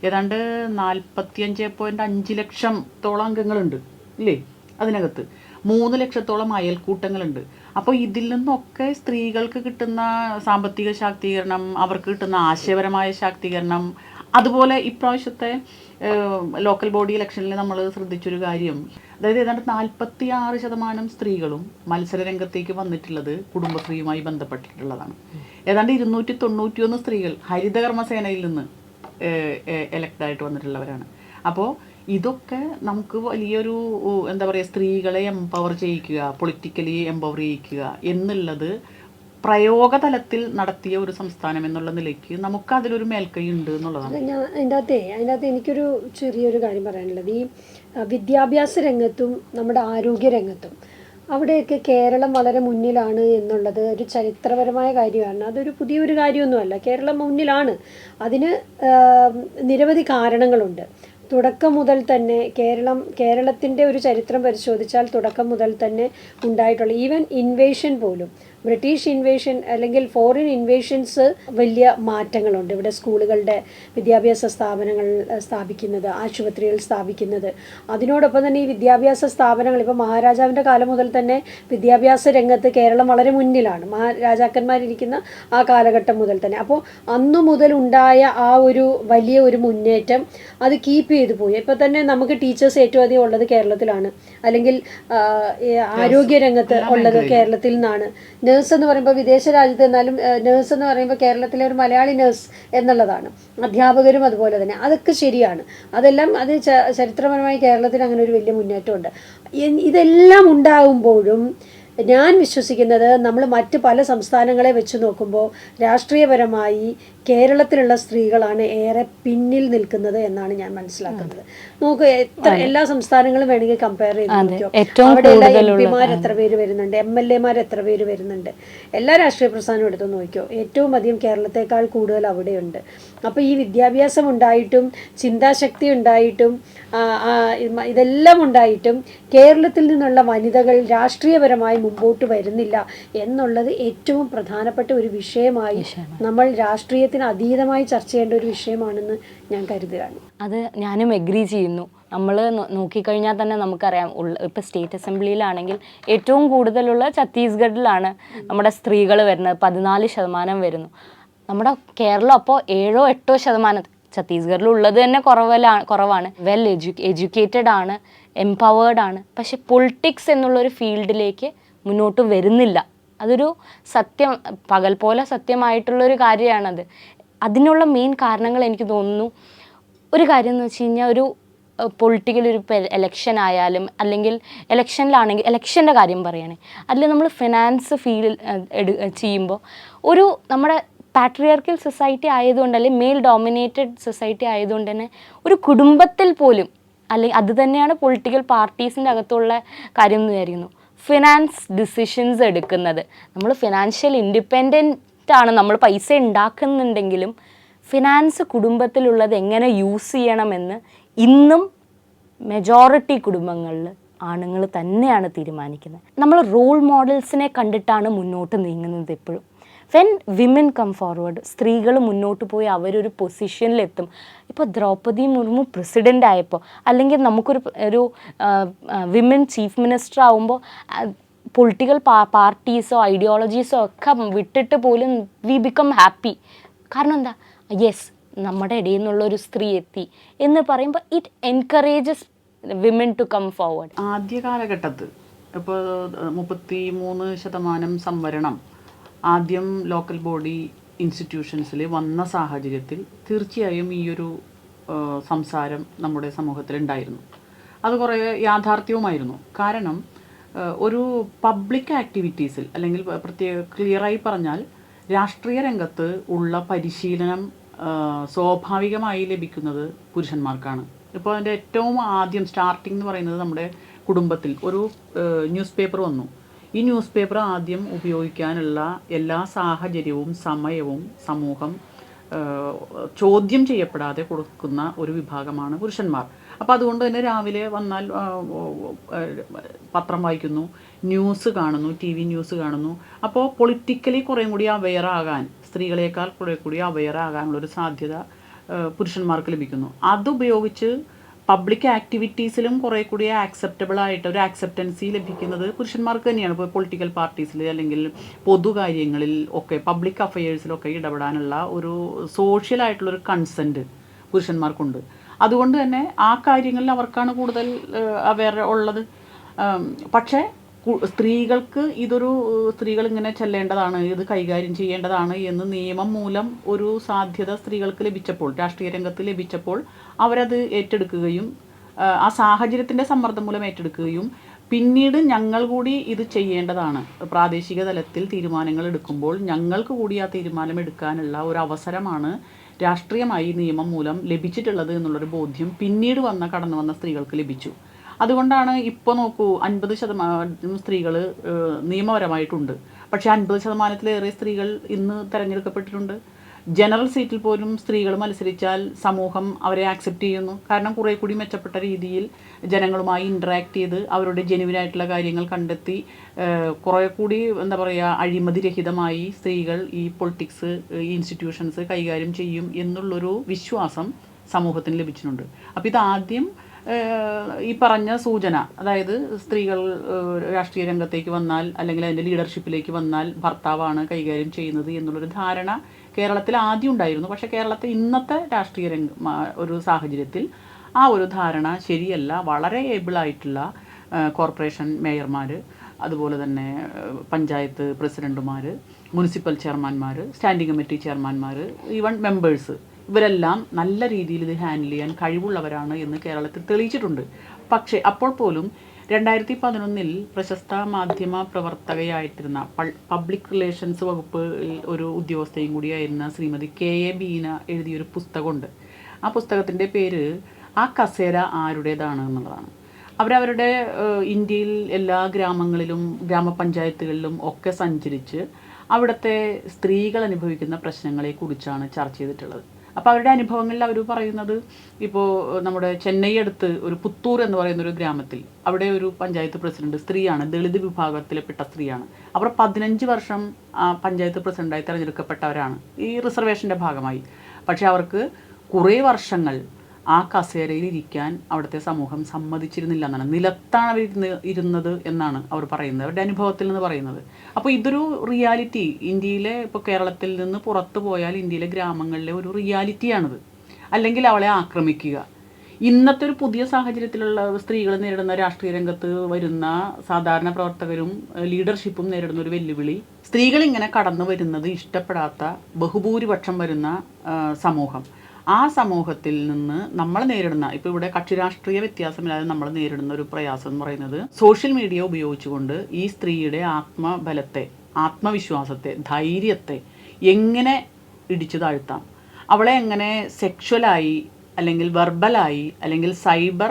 ഏതാണ്ട് 45.5 ലക്ഷത്തോളം അംഗങ്ങളുണ്ട് ഇല്ലേ അതിനകത്ത്. 3 ലക്ഷത്തോളം അയൽക്കൂട്ടങ്ങളുണ്ട്. അപ്പോൾ ഇതിൽ നിന്നൊക്കെ സ്ത്രീകൾക്ക് കിട്ടുന്ന സാമ്പത്തിക ശാക്തീകരണം, അവർക്ക് കിട്ടുന്ന ആശയപരമായ ശാക്തീകരണം, അതുപോലെ ഇപ്രാവശ്യത്തെ ലോക്കൽ ബോഡി ഇലക്ഷനിൽ നമ്മൾ ശ്രദ്ധിച്ചൊരു കാര്യം, അതായത് ഏതാണ്ട് 46% സ്ത്രീകളും മത്സര രംഗത്തേക്ക് വന്നിട്ടുള്ളത് കുടുംബശ്രീയുമായി ബന്ധപ്പെട്ടിട്ടുള്ളതാണ്. ഏതാണ്ട് 291 സ്ത്രീകൾ ഹരിതകർമ്മസേനയിൽ നിന്ന് എലക്റ്റായിട്ട് വന്നിട്ടുള്ളവരാണ്. അപ്പോൾ ഇതൊക്കെ നമുക്ക് വലിയൊരു എന്താ പറയുക, സ്ത്രീകളെ എംപവർ ചെയ്യിക്കുക, പൊളിറ്റിക്കലി എംപവർ ചെയ്യിക്കുക എന്നുള്ളത് പ്രയോഗതലത്തിൽ നടത്തിയ ഒരു സംസ്ഥാനം എന്നുള്ള നിലയ്ക്ക് നമുക്ക് അതിലൊരു മേൽക്കൈ ഉണ്ട് എന്നുള്ളതാണ്. അതിൻ്റെ അകത്ത് എനിക്കൊരു ചെറിയൊരു കാര്യം പറയാനുള്ളത്, ഈ വിദ്യാഭ്യാസ രംഗത്തും നമ്മുടെ ആരോഗ്യ രംഗത്തും അവിടെയൊക്കെ കേരളം വളരെ മുന്നിലാണ് എന്നുള്ളത് ഒരു ചരിത്രപരമായ കാര്യമാണ്. അതൊരു പുതിയൊരു കാര്യമൊന്നുമല്ല, കേരളം മുന്നിലാണ്. അതിന് നിരവധി കാരണങ്ങളുണ്ട്. തുടക്കം മുതൽ തന്നെ കേരളത്തിൻ്റെ ഒരു ചരിത്രം പരിശോധിച്ചാൽ തുടക്കം മുതൽ തന്നെ ഉണ്ടായിട്ടുള്ള ഈവൻ ഇൻവേഷൻ പോലും, ബ്രിട്ടീഷ് ഇൻവേഷൻ അല്ലെങ്കിൽ ഫോറിൻ ഇൻവേഷൻസ് വലിയ മാറ്റങ്ങളുണ്ട്. ഇവിടെ സ്കൂളുകളുടെ വിദ്യാഭ്യാസ സ്ഥാപനങ്ങൾ സ്ഥാപിക്കുന്നത്, ആശുപത്രികൾ സ്ഥാപിക്കുന്നത്, അതിനോടൊപ്പം തന്നെ ഈ വിദ്യാഭ്യാസ സ്ഥാപനങ്ങൾ ഇപ്പോൾ മഹാരാജാവിൻ്റെ കാലം മുതൽ തന്നെ വിദ്യാഭ്യാസ രംഗത്ത് കേരളം വളരെ മുന്നിലാണ്, മഹാരാജാക്കന്മാരിരിക്കുന്ന ആ കാലഘട്ടം മുതൽ തന്നെ. അപ്പോൾ അന്നു മുതൽ ഉണ്ടായ ആ ഒരു വലിയ ഒരു മുന്നേറ്റം അത് കീപ്പ് ചെയ്തു പോയി. ഇപ്പോൾ തന്നെ നമുക്ക് ടീച്ചേഴ്സ് ഏറ്റവും അധികം ഉള്ളത് കേരളത്തിലാണ്, അല്ലെങ്കിൽ ആരോഗ്യ രംഗത്ത് ഉള്ളത് കേരളത്തിൽ നിന്നാണ്. നേഴ്സ് എന്ന് പറയുമ്പോൾ വിദേശ രാജ്യത്ത് എന്നാലും നേഴ്സ് എന്ന് പറയുമ്പോൾ കേരളത്തിലെ ഒരു മലയാളി നേഴ്സ് എന്നുള്ളതാണ്. അധ്യാപകരും അതുപോലെ തന്നെ. അതൊക്കെ ശരിയാണ്. അതെല്ലാം അത് ചരിത്രപരമായി കേരളത്തിൽ അങ്ങനെ ഒരു വലിയ മുന്നേറ്റമുണ്ട്. ഇതെല്ലാം ഉണ്ടാകുമ്പോഴും ഞാൻ വിശ്വസിക്കുന്നത് നമ്മൾ മറ്റ് പല സംസ്ഥാനങ്ങളെ വെച്ച് നോക്കുമ്പോൾ രാഷ്ട്രീയപരമായി കേരളത്തിലുള്ള സ്ത്രീകളാണ് ഏറെ പിന്നിൽ നിൽക്കുന്നത് എന്നാണ് ഞാൻ മനസ്സിലാക്കുന്നത്. നമുക്ക് എല്ലാ സംസ്ഥാനങ്ങളും വേണമെങ്കിൽ കമ്പയർ ചെയ്ത് നോക്കിയോ, അവിടെ എല്ലാ MP-മാർ എത്ര പേര് വരുന്നുണ്ട്, MLA-മാർ എത്ര പേര് വരുന്നുണ്ട്, എല്ലാ രാഷ്ട്രീയ പ്രസ്ഥാനവും എടുത്ത് നോക്കിയോ, ഏറ്റവും അധികം കേരളത്തെക്കാൾ കൂടുതൽ അവിടെയുണ്ട്. അപ്പോൾ ഈ വിദ്യാഭ്യാസം ഉണ്ടായിട്ടും ചിന്താശക്തി ഉണ്ടായിട്ടും ഇതെല്ലാം ഉണ്ടായിട്ടും കേരളത്തിൽ നിന്നുള്ള വനിതകൾ രാഷ്ട്രീയപരമായി മുമ്പോട്ട് വരുന്നില്ല എന്നുള്ളത് ഏറ്റവും പ്രധാനപ്പെട്ട ഒരു വിഷയമായി നമ്മൾ രാഷ്ട്രീയത്തിന് അതീതമായി ചർച്ച ചെയ്യേണ്ട ഒരു വിഷയമാണെന്ന് ഞാൻ കരുതുകയാണ്. അത് ഞാനും എഗ്രി ചെയ്യുന്നു. നമ്മൾ നോക്കിക്കഴിഞ്ഞാൽ തന്നെ നമുക്കറിയാം, ഇപ്പോൾ സ്റ്റേറ്റ് അസംബ്ലിയിലാണെങ്കിൽ ഏറ്റവും കൂടുതലുള്ള ഛത്തീസ്ഗഡിലാണ് നമ്മുടെ സ്ത്രീകൾ വരുന്നത്, 14% വരുന്നു. നമ്മുടെ കേരളം അപ്പോൾ 7-8% ഛത്തീസ്ഗഡിലുള്ളത് തന്നെ കുറവാണ്. വെൽ എഡ്യൂക്കേറ്റഡ് ആണ്, എംപവേർഡ് ആണ്. പക്ഷെ പൊളിറ്റിക്സ് എന്നുള്ളൊരു ഫീൽഡിലേക്ക് മുന്നോട്ട് വരുന്നില്ല. അതൊരു സത്യം, പകൽ പോലെ സത്യമായിട്ടുള്ളൊരു കാര്യമാണത്. അതിനുള്ള മെയിൻ കാരണങ്ങൾ എനിക്ക് തോന്നുന്നു, ഒരു കാര്യം എന്ന് വെച്ച് കഴിഞ്ഞാൽ, ഒരു പൊളിറ്റിക്കൽ ഒരു എലക്ഷൻ ആയാലും, അല്ലെങ്കിൽ എലക്ഷനിലാണെങ്കിൽ എലക്ഷൻ്റെ കാര്യം പറയുകയാണെങ്കിൽ, അതിൽ നമ്മൾ ഫിനാൻസ് ചെയ്യുമ്പോൾ ഒരു നമ്മുടെ പാട്രിയാർക്കൽ സൊസൈറ്റി ആയതുകൊണ്ട്, അല്ലെങ്കിൽ മെയിൽ ഡോമിനേറ്റഡ് സൊസൈറ്റി ആയതുകൊണ്ട് തന്നെ ഒരു കുടുംബത്തിൽ പോലും, അല്ലെങ്കിൽ അത് തന്നെയാണ് പൊളിറ്റിക്കൽ പാർട്ടീസിൻ്റെ അകത്തുള്ള കാര്യം എന്ന് വിചാരിക്കുന്നു, ഫിനാൻസ് ഡിസിഷൻസ് എടുക്കുന്നത്. നമ്മൾ ഫിനാൻഷ്യൽ ഇൻഡിപെൻഡൻ്റ് ആണ്, നമ്മൾ പൈസ ഉണ്ടാക്കുന്നുണ്ടെങ്കിലും ഫിനാൻസ് കുടുംബത്തിലുള്ളത് എങ്ങനെ യൂസ് ചെയ്യണമെന്ന് ഇന്നും മെജോറിറ്റി കുടുംബങ്ങളിൽ ആണുങ്ങൾ തന്നെയാണ് തീരുമാനിക്കുന്നത്. നമ്മൾ റോൾ മോഡൽസിനെ കണ്ടിട്ടാണ് മുന്നോട്ട് നീങ്ങുന്നത് എപ്പോഴും. വെൻ വിമൻ കം ഫോർവേഡ്, സ്ത്രീകൾ മുന്നോട്ട് പോയി അവരൊരു പൊസിഷനിലെത്തും. ഇപ്പോൾ ദ്രൗപദി മുർമു പ്രസിഡൻ്റ് ആയപ്പോൾ, അല്ലെങ്കിൽ നമുക്കൊരു വിമൻ ചീഫ് മിനിസ്റ്റർ ആവുമ്പോൾ, പൊളിറ്റിക്കൽ പാർട്ടീസോ ഐഡിയോളജീസോ ഒക്കെ വിട്ടിട്ട് പോലും വി ബിക്കം ഹാപ്പി. കാരണം എന്താ, യെസ്, നമ്മുടെ ഇടയിൽ നിന്നുള്ളൊരു സ്ത്രീ എത്തി എന്ന് പറയുമ്പോൾ it encourages women to come forward. ആദ്യ കാലഘട്ടത്ത് ഇപ്പോൾ 33% സംവരണം ആദ്യം ലോക്കൽ ബോഡി ഇൻസ്റ്റിറ്റ്യൂഷൻസിൽ വന്ന സാഹചര്യത്തിൽ തീർച്ചയായും ഈ ഒരു സംസാരം നമ്മുടെ സമൂഹത്തിലുണ്ടായിരുന്നു. അത് കുറേ യാഥാർത്ഥ്യവുമായിരുന്നു. കാരണം ഒരു പബ്ലിക് ആക്ടിവിറ്റീസിൽ, അല്ലെങ്കിൽ ക്ലിയറായി പറഞ്ഞാൽ രാഷ്ട്രീയ രംഗത്ത് ഉള്ള പരിശീലനം സ്വാഭാവികമായി ലഭിക്കുന്നത് പുരുഷന്മാർക്കാണ്. ഇപ്പോൾ അതിൻ്റെ ഏറ്റവും ആദ്യം സ്റ്റാർട്ടിംഗ് എന്ന് പറയുന്നത് നമ്മുടെ കുടുംബത്തിൽ ഒരു ന്യൂസ് പേപ്പർ വന്നു. ഈ ന്യൂസ് പേപ്പർ ആദ്യം ഉപയോഗിക്കാനുള്ള എല്ലാ സാഹചര്യവും സമയവും സമൂഹം ചോദ്യം ചെയ്യപ്പെടാതെ കൊടുക്കുന്ന ഒരു വിഭാഗമാണ് പുരുഷന്മാർ. അപ്പോൾ അതുകൊണ്ട് തന്നെ രാവിലെ വന്നാൽ പത്രം വായിക്കുന്നു, ന്യൂസ് കാണുന്നു, TV ന്യൂസ് കാണുന്നു. അപ്പോൾ പൊളിറ്റിക്കലി കുറേ കൂടി അവെയർ ആകാൻ, സ്ത്രീകളെക്കാൾ കുറേ കൂടി അവെയർ ആകാനുള്ളൊരു സാധ്യത പുരുഷന്മാർക്ക് ലഭിക്കുന്നു. അതുപയോഗിച്ച് പബ്ലിക് ആക്ടിവിറ്റീസിലും കുറേ കൂടി ആക്സെപ്റ്റബിൾ ആയിട്ട് ഒരു ആക്സെപ്റ്റൻസി ലഭിക്കുന്നത് പുരുഷന്മാർക്ക് തന്നെയാണ്. ഇപ്പോൾ പൊളിറ്റിക്കൽ പാർട്ടീസിൽ അല്ലെങ്കിൽ പൊതുകാര്യങ്ങളിൽ ഒക്കെ, പബ്ലിക് അഫയേഴ്സിലൊക്കെ ഇടപെടാനുള്ള ഒരു സോഷ്യലായിട്ടുള്ളൊരു കൺസെൻറ്റ് പുരുഷന്മാർക്കുണ്ട്. അതുകൊണ്ട് തന്നെ ആ കാര്യങ്ങളിൽ അവർക്കാണ് കൂടുതൽ അവെയർ ഉള്ളത്. പക്ഷേ സ്ത്രീകൾക്ക് സ്ത്രീകൾ ഇങ്ങനെ ചെല്ലേണ്ടതാണ്, ഇത് കൈകാര്യം ചെയ്യേണ്ടതാണ് എന്ന് നിയമം മൂലം ഒരു സാധ്യത സ്ത്രീകൾക്ക് ലഭിച്ചപ്പോൾ, രാഷ്ട്രീയ രംഗത്ത് ലഭിച്ചപ്പോൾ അവരത് ഏറ്റെടുക്കുകയും ആ സാഹചര്യത്തിൻ്റെ സമ്മർദ്ദം മൂലം ഏറ്റെടുക്കുകയും പിന്നീട് ഞങ്ങൾ കൂടി ഇത് ചെയ്യേണ്ടതാണ്, പ്രാദേശിക തലത്തിൽ തീരുമാനങ്ങൾ എടുക്കുമ്പോൾ ഞങ്ങൾക്ക് കൂടി ആ തീരുമാനം എടുക്കാനുള്ള ഒരു അവസരമാണ് രാഷ്ട്രീയമായി നിയമം മൂലം ലഭിച്ചിട്ടുള്ളത് എന്നുള്ളൊരു ബോധ്യം പിന്നീട് കടന്നു വന്ന സ്ത്രീകൾക്ക് ലഭിച്ചു. അതുകൊണ്ടാണ് ഇപ്പോൾ നോക്കൂ, 50% സ്ത്രീകൾ നിയമപരമായിട്ടുണ്ട്. പക്ഷേ 50%-ലേറെ സ്ത്രീകൾ ഇന്ന് തിരഞ്ഞെടുക്കപ്പെട്ടിട്ടുണ്ട്. ജനറൽ സീറ്റിൽ പോലും സ്ത്രീകൾ മത്സരിച്ചാൽ സമൂഹം അവരെ ആക്സെപ്റ്റ് ചെയ്യുന്നു. കാരണം കുറേ കൂടി മെച്ചപ്പെട്ട രീതിയിൽ ജനങ്ങളുമായി ഇൻറ്ററാക്ട് ചെയ്ത് അവരുടെ ജെനുവിനായിട്ടുള്ള കാര്യങ്ങൾ കണ്ടെത്തി കുറേ കൂടി എന്താ പറയുക, അഴിമതിരഹിതമായി സ്ത്രീകൾ ഈ പൊളിറ്റിക്സ്, ഈ ഇൻസ്റ്റിറ്റ്യൂഷൻസ് കൈകാര്യം ചെയ്യും എന്നുള്ളൊരു വിശ്വാസം സമൂഹത്തിന് ലഭിച്ചിട്ടുണ്ട്. അപ്പോൾ ഇതാദ്യം ഈ പറഞ്ഞ സൂചന, അതായത് സ്ത്രീകൾ രാഷ്ട്രീയ രംഗത്തേക്ക് വന്നാൽ അല്ലെങ്കിൽ അതിൻ്റെ ലീഡർഷിപ്പിലേക്ക് വന്നാൽ ഭർത്താവാണ് കൈകാര്യം ചെയ്യുന്നത് എന്നുള്ളൊരു ധാരണ കേരളത്തിൽ ആദ്യം ഉണ്ടായിരുന്നു. പക്ഷേ കേരളത്തിൽ ഇന്നത്തെ രാഷ്ട്രീയ ഒരു സാഹചര്യത്തിൽ ആ ഒരു ധാരണ ശരിയല്ല. വളരെ ഏബിളായിട്ടുള്ള കോർപ്പറേഷൻ മേയർമാർ, അതുപോലെ തന്നെ പഞ്ചായത്ത് പ്രസിഡൻറ്റുമാർ, മുനിസിപ്പൽ ചെയർമാൻമാർ, സ്റ്റാൻഡിംഗ് കമ്മിറ്റി ചെയർമാൻമാർ, ഈവൻ മെമ്പേഴ്സ്, ഇവരെല്ലാം നല്ല രീതിയിൽ ഇത് ഹാൻഡിൽ ചെയ്യാൻ കഴിവുള്ളവരാണ് എന്ന് കേരളത്തിൽ തെളിയിച്ചിട്ടുണ്ട്. പക്ഷേ അപ്പോൾ പോലും 2011 പ്രശസ്ത മാധ്യമ പ്രവർത്തകയായിട്ടിരുന്ന പബ്ലിക് റിലേഷൻസ് വകുപ്പ് ഒരു ഉദ്യോഗസ്ഥയും കൂടിയായിരുന്ന ശ്രീമതി KA ബീന എഴുതിയൊരു പുസ്തകമുണ്ട്. ആ പുസ്തകത്തിൻ്റെ പേര് ആ കസേര ആരുടേതാണ് എന്നുള്ളതാണ്. അവരവരുടെ ഇന്ത്യയിൽ എല്ലാ ഗ്രാമങ്ങളിലും ഗ്രാമപഞ്ചായത്തുകളിലും ഒക്കെ സഞ്ചരിച്ച് അവിടുത്തെ സ്ത്രീകൾ അനുഭവിക്കുന്ന പ്രശ്നങ്ങളെക്കുറിച്ചാണ് ചർച്ച ചെയ്തിട്ടുള്ളത്. അപ്പോൾ അവരുടെ അനുഭവങ്ങളിൽ അവർ പറയുന്നത്, ഇപ്പോൾ നമ്മുടെ ചെന്നൈ അടുത്ത് ഒരു പുത്തൂർ എന്ന് പറയുന്നൊരു ഗ്രാമത്തിൽ അവിടെ ഒരു പഞ്ചായത്ത് പ്രസിഡന്റ് സ്ത്രീയാണ്, ദളിത് വിഭാഗത്തിൽപ്പെട്ട സ്ത്രീയാണ്. അവർ 15 വർഷം പഞ്ചായത്ത് പ്രസിഡന്റായി തിരഞ്ഞെടുക്കപ്പെട്ടവരാണ് ഈ റിസർവേഷൻ്റെ ഭാഗമായി. പക്ഷേ അവർക്ക് കുറേ വർഷങ്ങൾ ആ കസേരയിൽ ഇരിക്കാൻ അവിടുത്തെ സമൂഹം സമ്മതിച്ചിരുന്നില്ല എന്നാണ്. നിലത്താണ് അവർ ഇരുന്നത് എന്നാണ് അവർ പറയുന്നത്, അവരുടെ അനുഭവത്തിൽ നിന്ന് പറയുന്നത്. അപ്പോൾ ഇതൊരു റിയാലിറ്റി, ഇന്ത്യയിലെ ഇപ്പോൾ കേരളത്തിൽ നിന്ന് പുറത്തു പോയാൽ ഇന്ത്യയിലെ ഗ്രാമങ്ങളിലെ ഒരു റിയാലിറ്റിയാണിത്. അല്ലെങ്കിൽ അവളെ ആക്രമിക്കുക. ഇന്നത്തെ ഒരു പുതിയ സാഹചര്യത്തിലുള്ള സ്ത്രീകൾ നേരിടുന്ന രാഷ്ട്രീയ രംഗത്ത് വരുന്ന സാധാരണ പ്രവർത്തകരും ലീഡർഷിപ്പും നേരിടുന്ന ഒരു വെല്ലുവിളി, സ്ത്രീകൾ ഇങ്ങനെ കടന്നു വരുന്നത് ഇഷ്ടപ്പെടാത്ത ബഹുഭൂരിപക്ഷം വരുന്ന സമൂഹം, ആ സമൂഹത്തിൽ നിന്ന് നമ്മൾ നേരിടുന്ന, ഇപ്പോൾ ഇവിടെ കക്ഷി രാഷ്ട്രീയ വ്യത്യാസമില്ലാതെ നമ്മൾ നേരിടുന്ന ഒരു പ്രയാസം എന്ന് പറയുന്നത് സോഷ്യൽ മീഡിയ ഉപയോഗിച്ചുകൊണ്ട് ഈ സ്ത്രീയുടെ ആത്മബലത്തെ, ആത്മവിശ്വാസത്തെ, ധൈര്യത്തെ എങ്ങനെ ഇടിച്ചു താഴ്ത്താം, അവളെ എങ്ങനെ സെക്ഷുവലായി അല്ലെങ്കിൽ വെർബലായി അല്ലെങ്കിൽ സൈബർ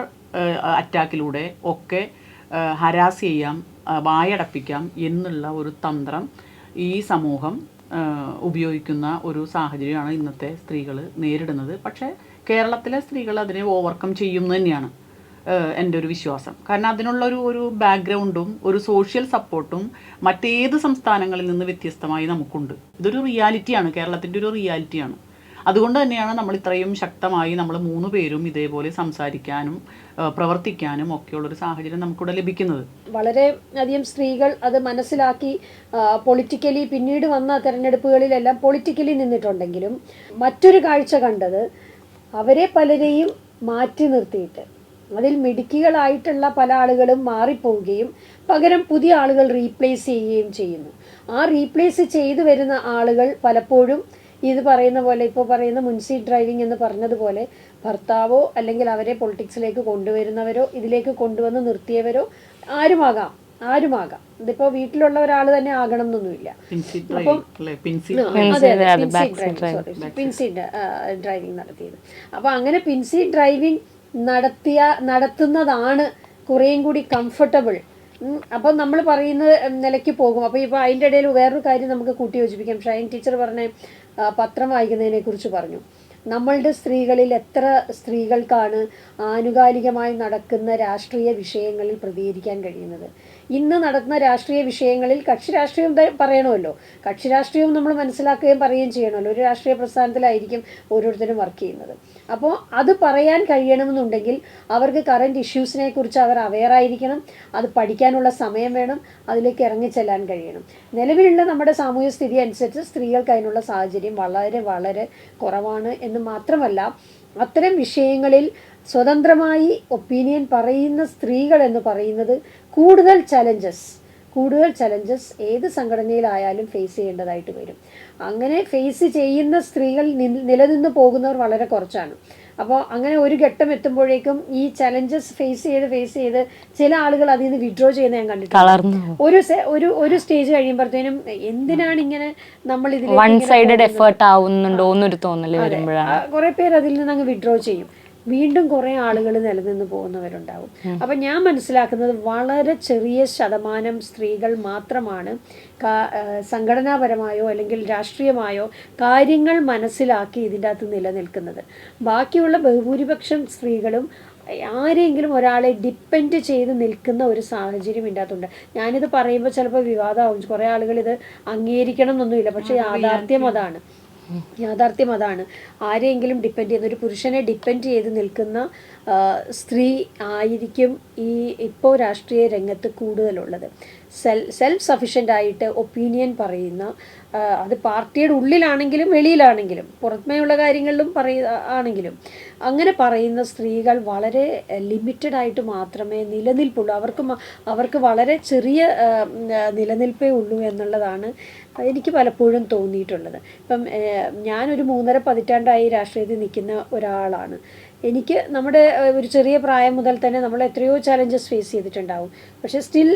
അറ്റാക്കിലൂടെ ഒക്കെ ഹരാസ് ചെയ്യാം, വായടപ്പിക്കാം എന്നുള്ള ഒരു തന്ത്രം ഈ സമൂഹം ഉപയോഗിക്കുന്ന ഒരു സാഹചര്യമാണ് ഇന്നത്തെ സ്ത്രീകൾ നേരിടുന്നത്. പക്ഷേ കേരളത്തിലെ സ്ത്രീകൾ അതിനെ ഓവർകം ചെയ്യുന്നു തന്നെയാണ് എൻ്റെ ഒരു വിശ്വാസം. കാരണം അതിനുള്ള ഒരു ബാക്ക്ഗ്രൗണ്ടും ഒരു സോഷ്യൽ സപ്പോർട്ടും മറ്റേത് സംസ്ഥാനങ്ങളിൽ നിന്ന് വ്യത്യസ്തമായി നമുക്കുണ്ട്. ഇതൊരു റിയാലിറ്റിയാണ്, കേരളത്തിൻ്റെ ഒരു റിയാലിറ്റിയാണ്. അതുകൊണ്ട് തന്നെയാണ് നമ്മൾ ഇത്രയും ശക്തമായി നമ്മൾ 3 പേരും ഇതേപോലെ സംസാരിക്കാനും പ്രവർത്തിക്കാനും ഒക്കെയുള്ളൊരു സാഹചര്യം നമുക്കിവിടെ ലഭിക്കുന്നത്. വളരെ അധികം സ്ത്രീകൾ അത് മനസ്സിലാക്കി പൊളിറ്റിക്കലി പിന്നീട് വന്ന തെരഞ്ഞെടുപ്പുകളിലെല്ലാം പൊളിറ്റിക്കലി നിന്നിട്ടുണ്ടെങ്കിലും മറ്റൊരു കാഴ്ച കണ്ടത് അവരെ പലരെയും മാറ്റി നിർത്തിയിട്ട് അതിൽ മിടുക്കികളായിട്ടുള്ള പല ആളുകളും മാറിപ്പോവുകയും പകരം പുതിയ ആളുകൾ റീപ്ലേസ് ചെയ്യുകയും ചെയ്യുന്നു. ആ റീപ്ലേസ് ചെയ്തു വരുന്ന ആളുകൾ പലപ്പോഴും ഇത് പറയുന്ന പോലെ, ഇപ്പോൾ പറയുന്ന മുൻസി ഡ്രൈവിംഗ് എന്ന് പറഞ്ഞതുപോലെ ഭർത്താവോ അല്ലെങ്കിൽ അവരെ പൊളിറ്റിക്സിലേക്ക് കൊണ്ടുവരുന്നവരോ ഇതിലേക്ക് കൊണ്ടുവന്ന് നിർത്തിയവരോ ആരുമാകാം. ഇതിപ്പോൾ വീട്ടിലുള്ള ഒരാൾ തന്നെ ആകണം എന്നൊന്നുമില്ല. അപ്പം പിൻസി ഡ്രൈവിംഗ് നടത്തിയത്. അപ്പോൾ അങ്ങനെ പിൻസി ഡ്രൈവിംഗ് നടത്തുന്നതാണ് കുറേയും കൂടി കംഫർട്ടബിൾ. അപ്പം നമ്മൾ പറയുന്ന നിലയ്ക്ക് പോകും. അപ്പോൾ ഇപ്പോൾ അതിൻ്റെ ഇടയിൽ വേറൊരു കാര്യം നമുക്ക് കൂട്ടി യോജിപ്പിക്കാം. ഷൈൻ ടീച്ചർ പറഞ്ഞ പത്രം വായിക്കുന്നതിനെ കുറിച്ച് പറഞ്ഞു. നമ്മളുടെ സ്ത്രീകളിൽ എത്ര സ്ത്രീകൾക്കാണ് ആനുകാലികമായി നടക്കുന്ന രാഷ്ട്രീയ വിഷയങ്ങളിൽ പ്രതികരിക്കാൻ കഴിയുന്നത്? ഇന്ന് നടക്കുന്ന രാഷ്ട്രീയ വിഷയങ്ങളിൽ കക്ഷി രാഷ്ട്രീയം പറയണമല്ലോ, കക്ഷി രാഷ്ട്രീയവും നമ്മൾ മനസ്സിലാക്കുകയും പറയുകയും ചെയ്യണമല്ലോ. ഒരു രാഷ്ട്രീയ പ്രസ്ഥാനത്തിലായിരിക്കും ഓരോരുത്തരും വർക്ക് ചെയ്യുന്നത്. അപ്പോൾ അത് പറയാൻ കഴിയണമെന്നുണ്ടെങ്കിൽ അവർക്ക് കറൻറ്റ് ഇഷ്യൂസിനെ കുറിച്ച് അവർ അവെയറായിരിക്കണം, അത് പഠിക്കാനുള്ള സമയം വേണം, അതിലേക്ക് ഇറങ്ങിച്ചെല്ലാൻ കഴിയണം. നിലവിലുള്ള നമ്മുടെ സാമൂഹ്യ സ്ഥിതി അനുസരിച്ച് സ്ത്രീകൾക്ക് അതിനുള്ള സാഹചര്യം വളരെ വളരെ കുറവാണ് എന്ന് മാത്രമല്ല, അത്തരം വിഷയങ്ങളിൽ സ്വതന്ത്രമായി ഒപ്പീനിയൻ പറയുന്ന സ്ത്രീകൾ എന്ന് പറയുന്നത് കൂടുതൽ ചലഞ്ചസ് ഏത് സംഘടനയിലായാലും ഫേസ് ചെയ്യേണ്ടതായിട്ട് വരും. അങ്ങനെ ഫേസ് ചെയ്യുന്ന സ്ത്രീകൾ നിലനിന്ന് പോകുന്നവർ വളരെ കുറച്ചാണ്. അപ്പോൾ അങ്ങനെ ഒരു ഘട്ടം എത്തുമ്പോഴേക്കും ഈ ചലഞ്ചസ് ഫേസ് ചെയ്ത് ചില ആളുകൾ അതിൽ നിന്ന് വിഡ്രോ ചെയ്യുന്ന ഞാൻ കണ്ടിട്ടുണ്ട്. ഒരു സ്റ്റേജ് കഴിയുമ്പോഴത്തേനും എന്തിനാണ് ഇങ്ങനെ നമ്മൾ ഇതിൽ കുറെ പേര് അതിൽ നിന്ന് അങ്ങ് വിഡ്രോ ചെയ്യും. വീണ്ടും കുറേ ആളുകൾ നിലനിന്ന് പോകുന്നവരുണ്ടാവും. അപ്പം ഞാൻ മനസ്സിലാക്കുന്നത് വളരെ ചെറിയ ശതമാനം സ്ത്രീകൾ മാത്രമാണ് സംഘടനാപരമായോ അല്ലെങ്കിൽ രാഷ്ട്രീയമായോ കാര്യങ്ങൾ മനസ്സിലാക്കി ഇതിൻ്റെ അകത്ത് നിലനിൽക്കുന്നത്. ബാക്കിയുള്ള ബഹുഭൂരിപക്ഷം സ്ത്രീകളും ആരെങ്കിലും ഒരാളെ ഡിപ്പെൻഡ് ചെയ്ത് നിൽക്കുന്ന ഒരു സാഹചര്യം ഇതിൻ്റെ അകത്തുണ്ട്. ഞാനിത് പറയുമ്പോൾ ചിലപ്പോൾ വിവാദമാവും, കുറേ ആളുകൾ ഇത് അംഗീകരിക്കണം എന്നൊന്നുമില്ല, പക്ഷേ യാഥാർത്ഥ്യം അതാണ്. ആരെയെങ്കിലും ഡിപ്പെൻഡ് ചെയ്യുന്ന, ഒരു പുരുഷനെ ഡിപ്പെൻഡ് ചെയ്ത് നിൽക്കുന്ന സ്ത്രീ ആയിരിക്കും ഇപ്പോൾ രാഷ്ട്രീയ രംഗത്ത് കൂടുതലുള്ളത്. സെൽഫ് സഫിഷ്യൻ്റ് ആയിട്ട് ഒപ്പീനിയൻ പറയുന്ന, അത് പാർട്ടിയുടെ ഉള്ളിലാണെങ്കിലും വെളിയിലാണെങ്കിലും പുറമേയുള്ള കാര്യങ്ങളിലും ആണെങ്കിലും അങ്ങനെ പറയുന്ന സ്ത്രീകൾ വളരെ ലിമിറ്റഡ് ആയിട്ട് മാത്രമേ നിലനിൽപ്പുള്ളൂ. അവർക്ക് വളരെ ചെറിയ നിലനിൽപ്പേ ഉള്ളൂ എന്നുള്ളതാണ് എനിക്ക് പലപ്പോഴും തോന്നിയിട്ടുള്ളത്. ഇപ്പം ഞാനൊരു 3.5 പതിറ്റാണ്ടായി രാഷ്ട്രീയത്തിൽ നിൽക്കുന്ന ഒരാളാണ്. എനിക്ക് നമ്മുടെ ഒരു ചെറിയ പ്രായം മുതൽ തന്നെ നമ്മൾ എത്രയോ ചലഞ്ചസ് ഫേസ് ചെയ്തിട്ടുണ്ടാവും. പക്ഷേ സ്റ്റിൽ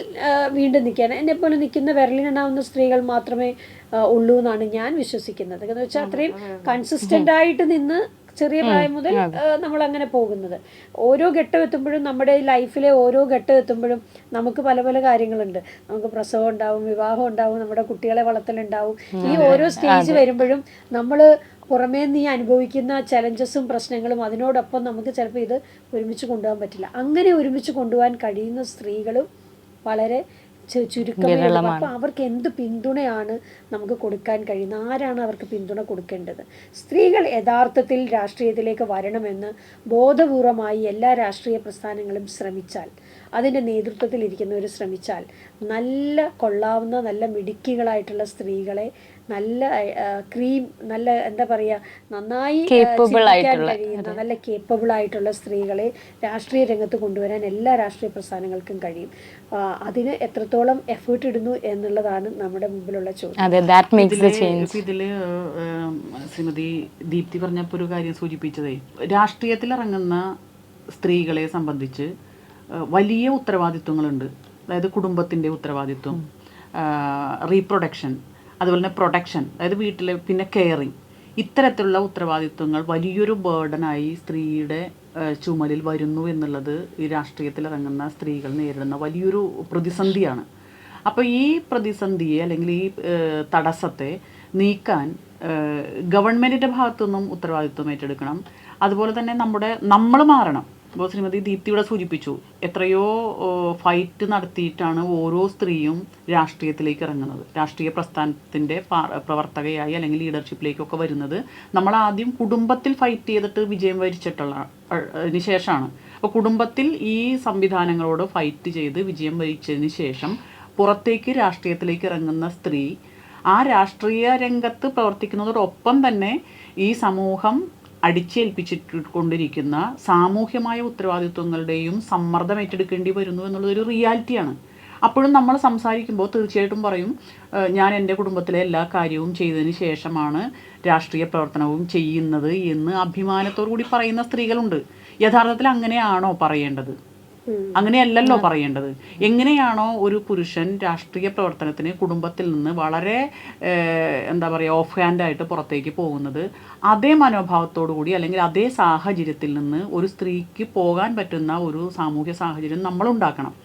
വീണ്ടും നിൽക്കാൻ എന്നെപ്പോലെ നിൽക്കുന്ന വിരലിനുണ്ടാവുന്ന സ്ത്രീകൾ മാത്രമേ ഉള്ളൂ എന്നാണ് ഞാൻ വിശ്വസിക്കുന്നത്. എന്ന് വെച്ചാൽ അത്രയും കൺസിസ്റ്റൻ്റ് ആയിട്ട് നിന്ന് ചെറിയ പ്രായം മുതൽ നമ്മൾ അങ്ങനെ പോകുന്നത്. ഓരോ ഘട്ടം എത്തുമ്പോഴും നമ്മുടെ ലൈഫിലെ ഓരോ ഘട്ടം എത്തുമ്പോഴും നമുക്ക് പല പല കാര്യങ്ങളുണ്ട്. നമുക്ക് പ്രസവം ഉണ്ടാവും, വിവാഹം ഉണ്ടാവും, നമ്മുടെ കുട്ടികളെ വളർത്തലുണ്ടാവും. ഈ ഓരോ സ്റ്റേജ് വരുമ്പോഴും നമ്മൾ പുറമേ നീ അനുഭവിക്കുന്ന ചലഞ്ചസും പ്രശ്നങ്ങളും അതിനോടൊപ്പം നമുക്ക് ചിലപ്പോൾ ഇത് ഒരുമിച്ച് കൊണ്ടുപോകാൻ പറ്റില്ല. അങ്ങനെ ഒരുമിച്ച് കൊണ്ടുപോകാൻ കഴിയുന്ന സ്ത്രീകളും വളരെ ചുരുക്കമേ ഉള്ളൂ. അപ്പോൾ അവർക്ക് എന്ത് പിന്തുണയാണ് നമുക്ക് കൊടുക്കാൻ കഴിയുന്നത്? ആരാണ് അവർക്ക് പിന്തുണ കൊടുക്കേണ്ടത്? സ്ത്രീകൾ യഥാർത്ഥത്തിൽ രാഷ്ട്രീയത്തിലേക്ക് വരണമെന്ന് ബോധപൂർവമായി എല്ലാ രാഷ്ട്രീയ പ്രസ്ഥാനങ്ങളും ശ്രമിച്ചാൽ, അതിൻ്റെ നേതൃത്വത്തിൽ ഇരിക്കുന്നവർ ശ്രമിച്ചാൽ, നല്ല കൊള്ളാവുന്ന നല്ല മിടുക്കികളായിട്ടുള്ള സ്ത്രീകളെ, നല്ല നല്ല എന്താ പറയുക, നന്നായി ചിന്തിക്കാൻ കഴിയുന്ന നല്ല കേപ്പബിൾ ആയിട്ടുള്ള സ്ത്രീകളെ രാഷ്ട്രീയ രംഗത്ത് കൊണ്ടുവരാൻ എല്ലാ രാഷ്ട്രീയ പ്രസ്ഥാനങ്ങൾക്കും കഴിയും. അതിന് എത്രത്തോളം എഫേർട്ട് ഇടുന്നു എന്നുള്ളതാണ് നമ്മുടെ മുമ്പിലുള്ള ചോദ്യം. ഇതില് ശ്രീമതി ദീപ്തി പറഞ്ഞപ്പോൾ ഒരു കാര്യം സൂചിപ്പിച്ചതേ, രാഷ്ട്രീയത്തിൽ ഇറങ്ങുന്ന സ്ത്രീകളെ സംബന്ധിച്ച് വലിയ ഉത്തരവാദിത്വങ്ങളുണ്ട്. അതായത് കുടുംബത്തിൻ്റെ ഉത്തരവാദിത്വം, റീപ്രൊഡക്ഷൻ, അതുപോലെ തന്നെ പ്രൊട്ടക്ഷൻ, അതായത് വീട്ടിലെ, പിന്നെ കെയറിങ്, ഇത്തരത്തിലുള്ള ഉത്തരവാദിത്വങ്ങൾ വലിയൊരു ബേർഡനായി സ്ത്രീയുടെ ചുമലിൽ വരുന്നു എന്നുള്ളത് ഈ രാഷ്ട്രീയത്തിൽ ഇറങ്ങുന്ന സ്ത്രീകൾ നേരിടുന്ന വലിയൊരു പ്രതിസന്ധിയാണ്. അപ്പോൾ ഈ പ്രതിസന്ധിയെ അല്ലെങ്കിൽ ഈ തടസ്സത്തെ നീക്കാൻ ഗവൺമെൻറ്റിൻ്റെ ഭാഗത്തുനിന്നും ഉത്തരവാദിത്വം ഏറ്റെടുക്കണം. അതുപോലെ തന്നെ നമ്മൾ മാറണം. ഇപ്പോൾ ശ്രീമതി ദീപ്തി ഇവിടെ സൂചിപ്പിച്ചു, എത്രയോ ഫൈറ്റ് നടത്തിയിട്ടാണ് ഓരോ സ്ത്രീയും രാഷ്ട്രീയത്തിലേക്ക് ഇറങ്ങുന്നത്, രാഷ്ട്രീയ പ്രസ്ഥാനത്തിൻ്റെ പ്രവർത്തകയായി അല്ലെങ്കിൽ ലീഡർഷിപ്പിലേക്കൊക്കെ വരുന്നത്. നമ്മൾ ആദ്യം കുടുംബത്തിൽ ഫൈറ്റ് ചെയ്തിട്ട് വിജയം വരിച്ചിട്ടുള്ളതിന് ശേഷമാണ്. അപ്പോൾ കുടുംബത്തിൽ ഈ സംവിധാനങ്ങളോട് ഫൈറ്റ് ചെയ്ത് വിജയം വരിച്ചതിന് ശേഷം പുറത്തേക്ക് രാഷ്ട്രീയത്തിലേക്ക് ഇറങ്ങുന്ന സ്ത്രീ ആ രാഷ്ട്രീയ രംഗത്ത് പ്രവർത്തിക്കുന്നതോടൊപ്പം തന്നെ ഈ സമൂഹം അടിച്ചേൽപ്പിച്ചിട്ടുകൊണ്ടിരിക്കുന്ന സാമൂഹ്യമായ ഉത്തരവാദിത്വങ്ങളുടെയും സമ്മർദ്ദം ഏറ്റെടുക്കേണ്ടി വരുന്നു എന്നുള്ളതൊരു റിയാലിറ്റിയാണ്. അപ്പോഴും നമ്മൾ സംസാരിക്കുമ്പോൾ തീർച്ചയായിട്ടും പറയും, ഞാൻ എൻ്റെ കുടുംബത്തിലെ എല്ലാ കാര്യവും ചെയ്തതിന് ശേഷമാണ് രാഷ്ട്രീയ പ്രവർത്തനവും ചെയ്യുന്നത് എന്ന് അഭിമാനത്തോടു കൂടി പറയുന്ന സ്ത്രീകളുണ്ട്. യഥാർത്ഥത്തിൽ അങ്ങനെയാണോ പറയേണ്ടത്? അങ്ങനെയല്ലല്ലോ പറയേണ്ടത്. എങ്ങനെയാണോ ഒരു പുരുഷൻ രാഷ്ട്രീയ പ്രവർത്തനത്തിന് കുടുംബത്തിൽ നിന്ന് വളരെ എന്താ പറയുക ഓഫ് ഹാൻഡായിട്ട് പുറത്തേക്ക് പോകുന്നത്, അതേ മനോഭാവത്തോടു കൂടി അല്ലെങ്കിൽ അതേ സാഹചര്യത്തിൽ നിന്ന് ഒരു സ്ത്രീക്ക് പോകാൻ പറ്റുന്ന ഒരു സാമൂഹ്യ സാഹചര്യം നമ്മളുണ്ടാക്കണം.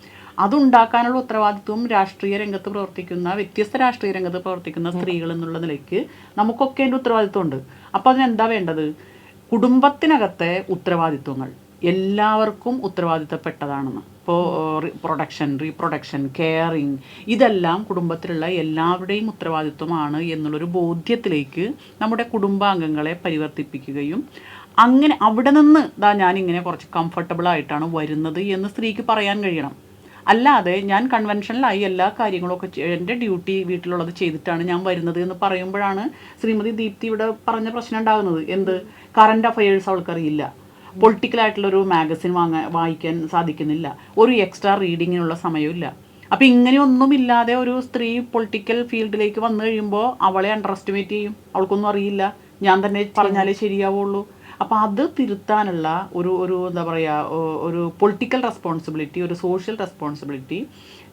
അതുണ്ടാക്കാനുള്ള ഉത്തരവാദിത്വം രാഷ്ട്രീയ രംഗത്ത് പ്രവർത്തിക്കുന്ന, വ്യത്യസ്ത രാഷ്ട്രീയ രംഗത്ത് പ്രവർത്തിക്കുന്ന സ്ത്രീകൾ എന്നുള്ള നിലയ്ക്ക് നമുക്കൊക്കെ അതിൻ്റെ ഉത്തരവാദിത്വമുണ്ട്. അപ്പോൾ അതിനെന്താ വേണ്ടത്? കുടുംബത്തിനകത്തെ ഉത്തരവാദിത്വങ്ങൾ എല്ലാവർക്കും ഉത്തരവാദിത്തപ്പെട്ടതാണെന്ന്. ഇപ്പോൾ പ്രൊഡക്ഷൻ, റീപ്രൊഡക്ഷൻ, കെയറിങ്, ഇതെല്ലാം കുടുംബത്തിലുള്ള എല്ലാവരുടെയും ഉത്തരവാദിത്വമാണ് എന്നുള്ളൊരു ബോധ്യത്തിലേക്ക് നമ്മുടെ കുടുംബാംഗങ്ങളെ പരിവർത്തിപ്പിക്കുകയും അങ്ങനെ അവിടെ നിന്ന് ഞാനിങ്ങനെ കുറച്ച് കംഫർട്ടബിളായിട്ടാണ് വരുന്നത് എന്ന് സ്ത്രീക്ക് പറയാൻ കഴിയണം. അല്ലാതെ ഞാൻ കൺവെൻഷനലായി എല്ലാ കാര്യങ്ങളൊക്കെ എൻ്റെ ഡ്യൂട്ടി വീട്ടിലുള്ളത് ചെയ്തിട്ടാണ് ഞാൻ വരുന്നത് എന്ന് പറയുമ്പോഴാണ് ശ്രീമതി ദീപ്തി ഇവിടെ പറഞ്ഞ പ്രശ്നം ഉണ്ടാകുന്നത്. എന്ത്? കറണ്ട് അഫയേഴ്സ് അവൾക്കറിയില്ല, പൊളിറ്റിക്കലായിട്ടുള്ളൊരു മാഗസിൻ വായിക്കാൻ സാധിക്കുന്നില്ല, ഒരു എക്സ്ട്രാ റീഡിങ്ങിനുള്ള സമയമില്ല. അപ്പോൾ ഇങ്ങനെയൊന്നുമില്ലാതെ ഒരു സ്ത്രീ പൊളിറ്റിക്കൽ ഫീൽഡിലേക്ക് വന്നു കഴിയുമ്പോൾ അവളെ അണ്ടർ എസ്റ്റിമേറ്റ് ചെയ്യും. അവൾക്കൊന്നും അറിയില്ല, ഞാൻ തന്നെ പറഞ്ഞാലേ ശരിയാവുള്ളൂ. അപ്പോൾ അത് തിരുത്താനുള്ള ഒരു എന്താ പറയുക, ഒരു പൊളിറ്റിക്കൽ റെസ്പോൺസിബിലിറ്റി, ഒരു സോഷ്യൽ റെസ്പോൺസിബിലിറ്റി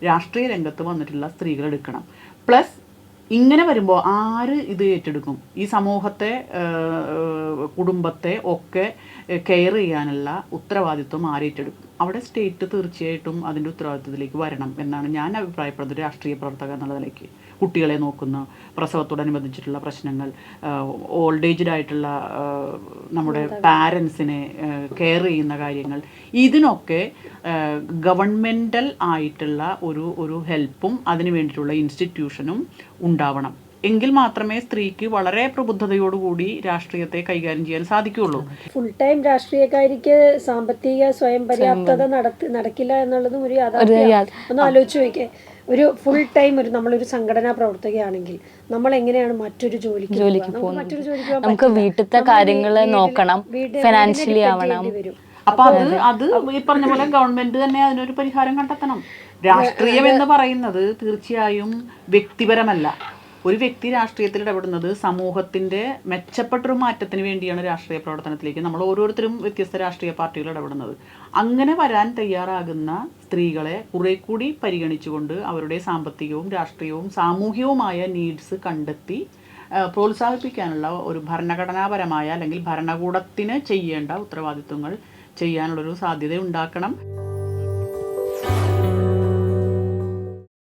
രാഷ്ട്രീയ രംഗത്ത് വന്നിട്ടുള്ള സ്ത്രീകൾ എടുക്കണം. പ്ലസ് ഇങ്ങനെ വരുമ്പോൾ ആര് ഇത് ഏറ്റെടുക്കും? ഈ സമൂഹത്തെ, കുടുംബത്തെ ഒക്കെ കെയർ ചെയ്യാനുള്ള ഉത്തരവാദിത്വം ആരേറ്റെടുക്കും? അവിടെ സ്റ്റേറ്റ് തീർച്ചയായിട്ടും അതിൻ്റെ ഉത്തരവാദിത്വത്തിലേക്ക് വരണം എന്നാണ് ഞാൻ അഭിപ്രായപ്പെടുന്നത്. രാഷ്ട്രീയ പ്രവർത്തക എന്നുള്ള നിലയ്ക്ക് കുട്ടികളെ നോക്കുന്ന, പ്രസവത്തോടനുബന്ധിച്ചിട്ടുള്ള പ്രശ്നങ്ങൾ, ഓൾഡ് ഏജ്ഡ് ആയിട്ടുള്ള നമ്മുടെ പാരൻസിനെ കെയർ ചെയ്യുന്ന കാര്യങ്ങൾ, ഇതിനൊക്കെ ഗവൺമെൻറ്റൽ ആയിട്ടുള്ള ഒരു ഹെൽപ്പും അതിന് വേണ്ടിയിട്ടുള്ള ഇൻസ്റ്റിറ്റ്യൂഷനും ഉണ്ടാവണം. എങ്കിൽ മാത്രമേ സ്ത്രീക്ക് വളരെ പ്രബുദ്ധതയോടുകൂടി രാഷ്ട്രീയത്തെ കൈകാര്യം ചെയ്യാൻ സാധിക്കുകയുള്ളൂ. ഫുൾ ടൈം രാഷ്ട്രീയക്കാരിക്ക് സാമ്പത്തിക സ്വയം പര്യാപ്തത നടക്കില്ല എന്നുള്ളതും ഒരു യാഥാർത്ഥ്യമാണ്. ഒന്ന് ആലോചിച്ച് നോക്കിയേ, ഒരു ഫുൾ ടൈം നമ്മളൊരു സംഘടനാ പ്രവർത്തകയാണെങ്കിൽ നമ്മൾ എങ്ങനെയാണ് മറ്റൊരു ജോലിക്ക് നമുക്ക് വീട്ടിലത്തെ കാര്യങ്ങൾ നോക്കണം, ഫിനാൻഷ്യലി ആവണം. അപ്പൊ അത് ഈ പറഞ്ഞ പോലെ ഗവൺമെന്റ് തന്നെ അതിനൊരു പരിഹാരം കണ്ടെത്തണം. രാഷ്ട്രീയം എന്ന് പറയുന്നത് തീർച്ചയായും വ്യക്തിപരമല്ല. ഒരു വ്യക്തി രാഷ്ട്രീയത്തിൽ ഇടപെടുന്നത് സമൂഹത്തിൻ്റെ മെച്ചപ്പെട്ടൊരു മാറ്റത്തിന് വേണ്ടിയാണ് രാഷ്ട്രീയ പ്രവർത്തനത്തിലേക്ക് നമ്മൾ ഓരോരുത്തരും വ്യത്യസ്ത രാഷ്ട്രീയ പാർട്ടികൾ ഇടപെടുന്നത്. അങ്ങനെ വരാൻ തയ്യാറാകുന്ന സ്ത്രീകളെ കുറെ കൂടി പരിഗണിച്ചുകൊണ്ട് അവരുടെ സാമ്പത്തികവും രാഷ്ട്രീയവും സാമൂഹികവുമായ നീഡ്സ് കണ്ടെത്തി പ്രോത്സാഹിപ്പിക്കാനുള്ള ഒരു ഭരണഘടനാപരമായ അല്ലെങ്കിൽ ഭരണകൂടത്തിന് ചെയ്യേണ്ട ഉത്തരവാദിത്വങ്ങൾ ചെയ്യാനുള്ളൊരു സാധ്യത ഉണ്ടാക്കണം.